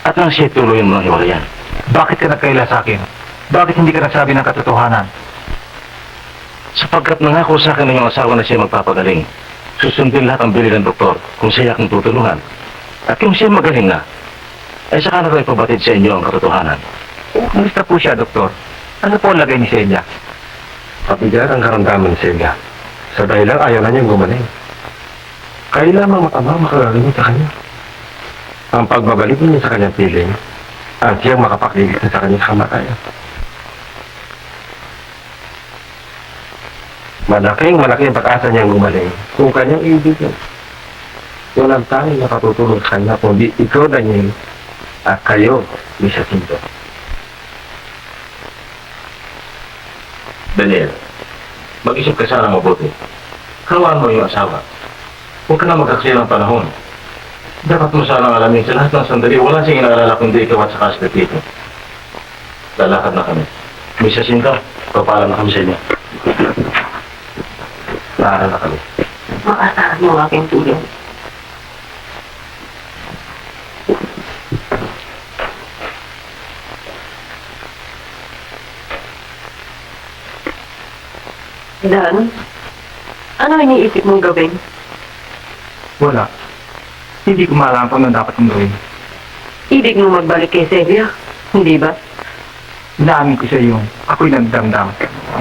at nang siya tuloy mo ng hiwalayan. Bakit ka nagkaila sa akin? Bakit hindi ka nagsabi ng katotohanan? Sapagkat nangako sa akin ng iyong asawa na siya magpapagaling, susundin lahat ang bili ng doktor kung siya aking tutulungan. At kung siya magaling na, ay saka na rin ipabatid sa inyo ang katotohanan. Kumusta po siya, Doktor? Ano po ang lagay ni Celia? Pabigat ang karamdaman ni Celia. Sa dahilan ayaw na niyang gumaling. Kaya lamang matamang makagaling sa kanya. Ang pagbabalik niya sa kanyang piling, at siyang makapakligit na sa kanyang kamatayan. Malaking ang pag-asa niyang gumaling kung kanyang ibigan. Walang tanging nakatutulong sa kanya kundi ikaw, Daniel, at kayo, Miss Jacinto. Daniel, mag-isip ka sana mabuti. Kawaan mo yung asawa. Huwag ka na magkaksaya ng panahon. Dapat mo sana alamin sa lahat ng sandali, wala siyang inaalala kundi ikaw at saka si Pepito. Lalakad na kami. Miss Jacinto, papaalam na kami sa inyo. Paalam na kami. Makasaan mo ang aking tulong. Dan, ano iniisip mong gawin? Wala. Hindi ko malaman kung ano dapat kong gawin. Ibig mo magbalik kay Celia, hindi ba? Inaamin ko sa iyo, ako'y nagdamdam.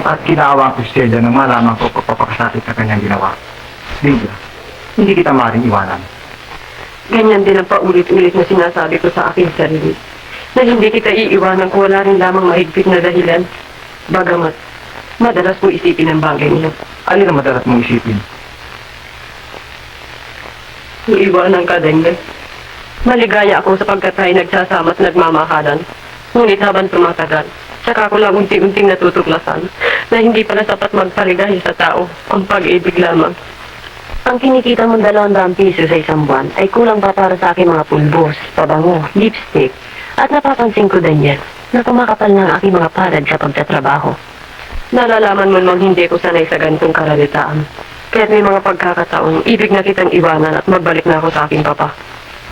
At kinaawa ko si Celia nang malaman ko pagpapakasakit sa kanyang ginawa. Lydia, hindi kita maaaring iwanan. Ganyan din ang paulit-ulit na sinasabi ko sa aking sarili. Na hindi kita iiwanan kung wala rin lamang mahigpit na dahilan. Bagamat, madalas mo isipin ang bagay niyo. Alin ang madalas mong isipin? Iiwanan ka, Daniel. Maligaya ako sapagkat tayo nagsasama at nagmamahalan. Ngunit habang tumatagal, saka ko lang unti-unting natutuklasan na hindi pala sapat magpaligaya sa tao ang pag-ibig lamang. Ang kinikita mong 200 piso sa isang buwan ay kulang pa para sa aking mga pulbos, pabango, lipstick, at napapansin ko, Daniel, na kumakapal na ang aking mga palad sa pagtatrabaho. Nalalaman mo namang hindi ko sanay sa ganitong karalitaan. Kaya't may mga pagkakataon, ibig na kitang iwanan at magbalik na ako sa aking papa.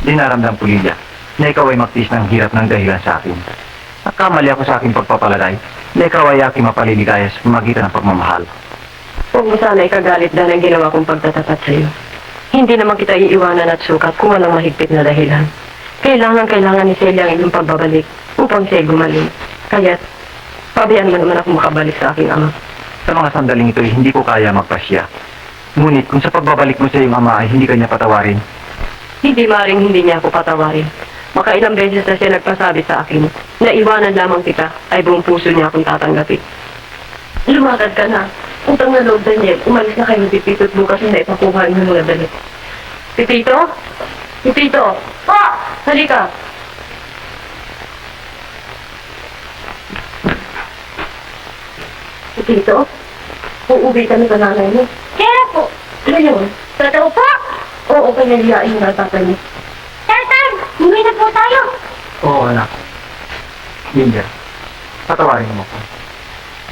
Dinaramdam ko, Lydia, na ikaw ay magtiis ng hirap ng dahilan sa akin. Nakamali ako sa aking pagpapalagay na ikaw ay aking mapaliligaya sa pamagitan ng pagmamahal. Huwag mo sana ikagalit dahil ang ginawa kong pagtatapat sa iyo. Hindi naman kita iiwanan at sukat kung walang mahigpit na dahilan. Kailangan ni Celia ang iyong pagbabalik upang siya gumaling. Kaya't, pabayaan mo naman ako makabalik sa aking ama. Sa mga sandaling ito ay hindi ko kaya magpasya. Ngunit kung sa pagbabalik mo sa iyong ama ay hindi kanya patawarin, Hindi maring hindi niya ako patawarin. Makailang beses na siya nagpasabi sa akin na iwanan lamang kita ay buong puso niya akong tatanggapin. Lumakad ka na. Utang na loob, Daniel. Umalis na kayo ni Tito at bukas na ipakuha yung mga damit. Tito? Tito? Pa! Halika! Tito? Uuwi kami sa nanay mo. Kaya po, Ngayon, totoo po. oo, kanyayain mo na tatay mo. Tatay, umuwi na po tayo. Oo, anak. Linda, patawarin mo ko.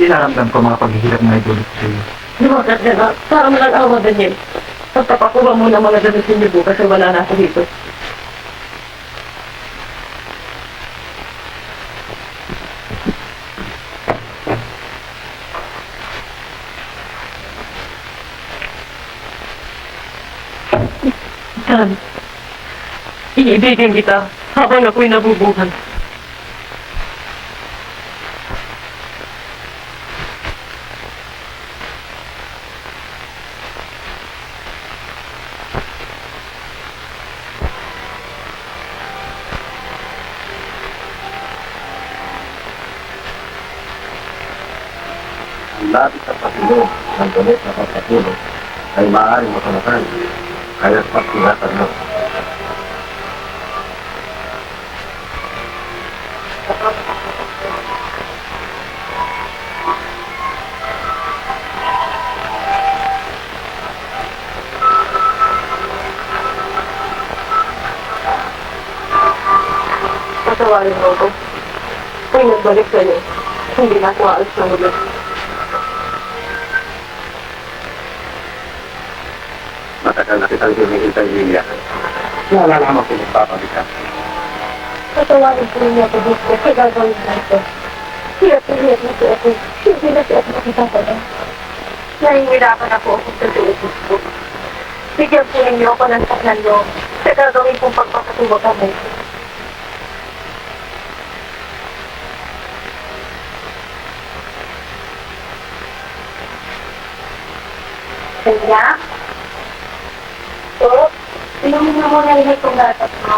Inaramdam ko mga paghihirap na idulot sa iyo. Lumakad ka na. Para mo lang awa, Daniel. Pagpapakuha mo ng mga damit ninyo bukas ay wala na ako dito. Dan, iibigin kita habang ako'y nabubuhay. Ang lapit sa patulog ng damit na pagpatulog ay maaaring makalakan. Kaya pagkingatan mo. Patawarin mo ko. Kung nagbalik sa'yo, hindi na ako aalis na ulit. Matagal na kitang hinihintay, Lilia. Naalala ko magpapabika. Patawarin po niya ako dito sa gagawin na ito. Hirap na po ako. Hindi na siya ako makitapada. Nahihirapan ako sa tuupos ko. Bigyan po ninyo ako ng saklan loob sa gagawin kong pagpapatuwag kami. Kaya, so, inumin mo muna yung itong gatas mo.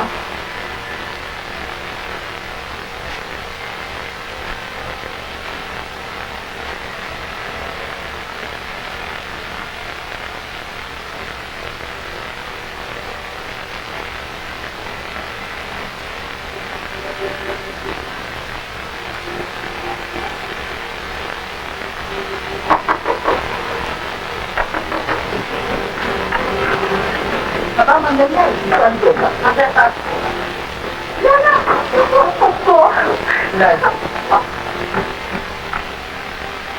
Baka mandali. Saan ko ba? Magatas. Lala, ito ko. Lala.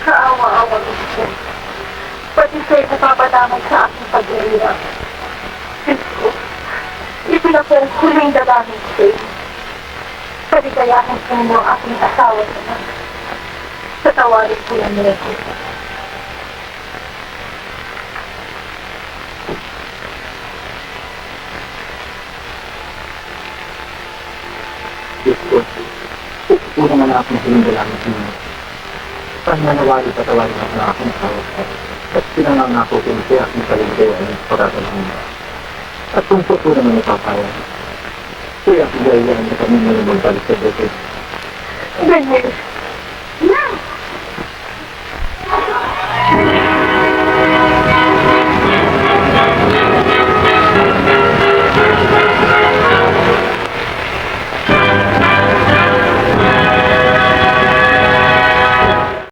Kaawa-awa ko. Pati sa'yo napapadamay sa aking pag-iirap. Ito na po ang huling dalangin sa'yo. Paligayahan ko mo ang aking asawa na. Patawarin ko lang nila ko. Diyos ko, una man ako mahiling dalangin sa inyo. Pananawali patawarin ako na aking asawa. At pinangangako ko sa aking kaligtayan at pagkakalang mo. At kung po naman napapaya, kuya, pigayaan na kami ngayon magbalik sa Betes. Daniel,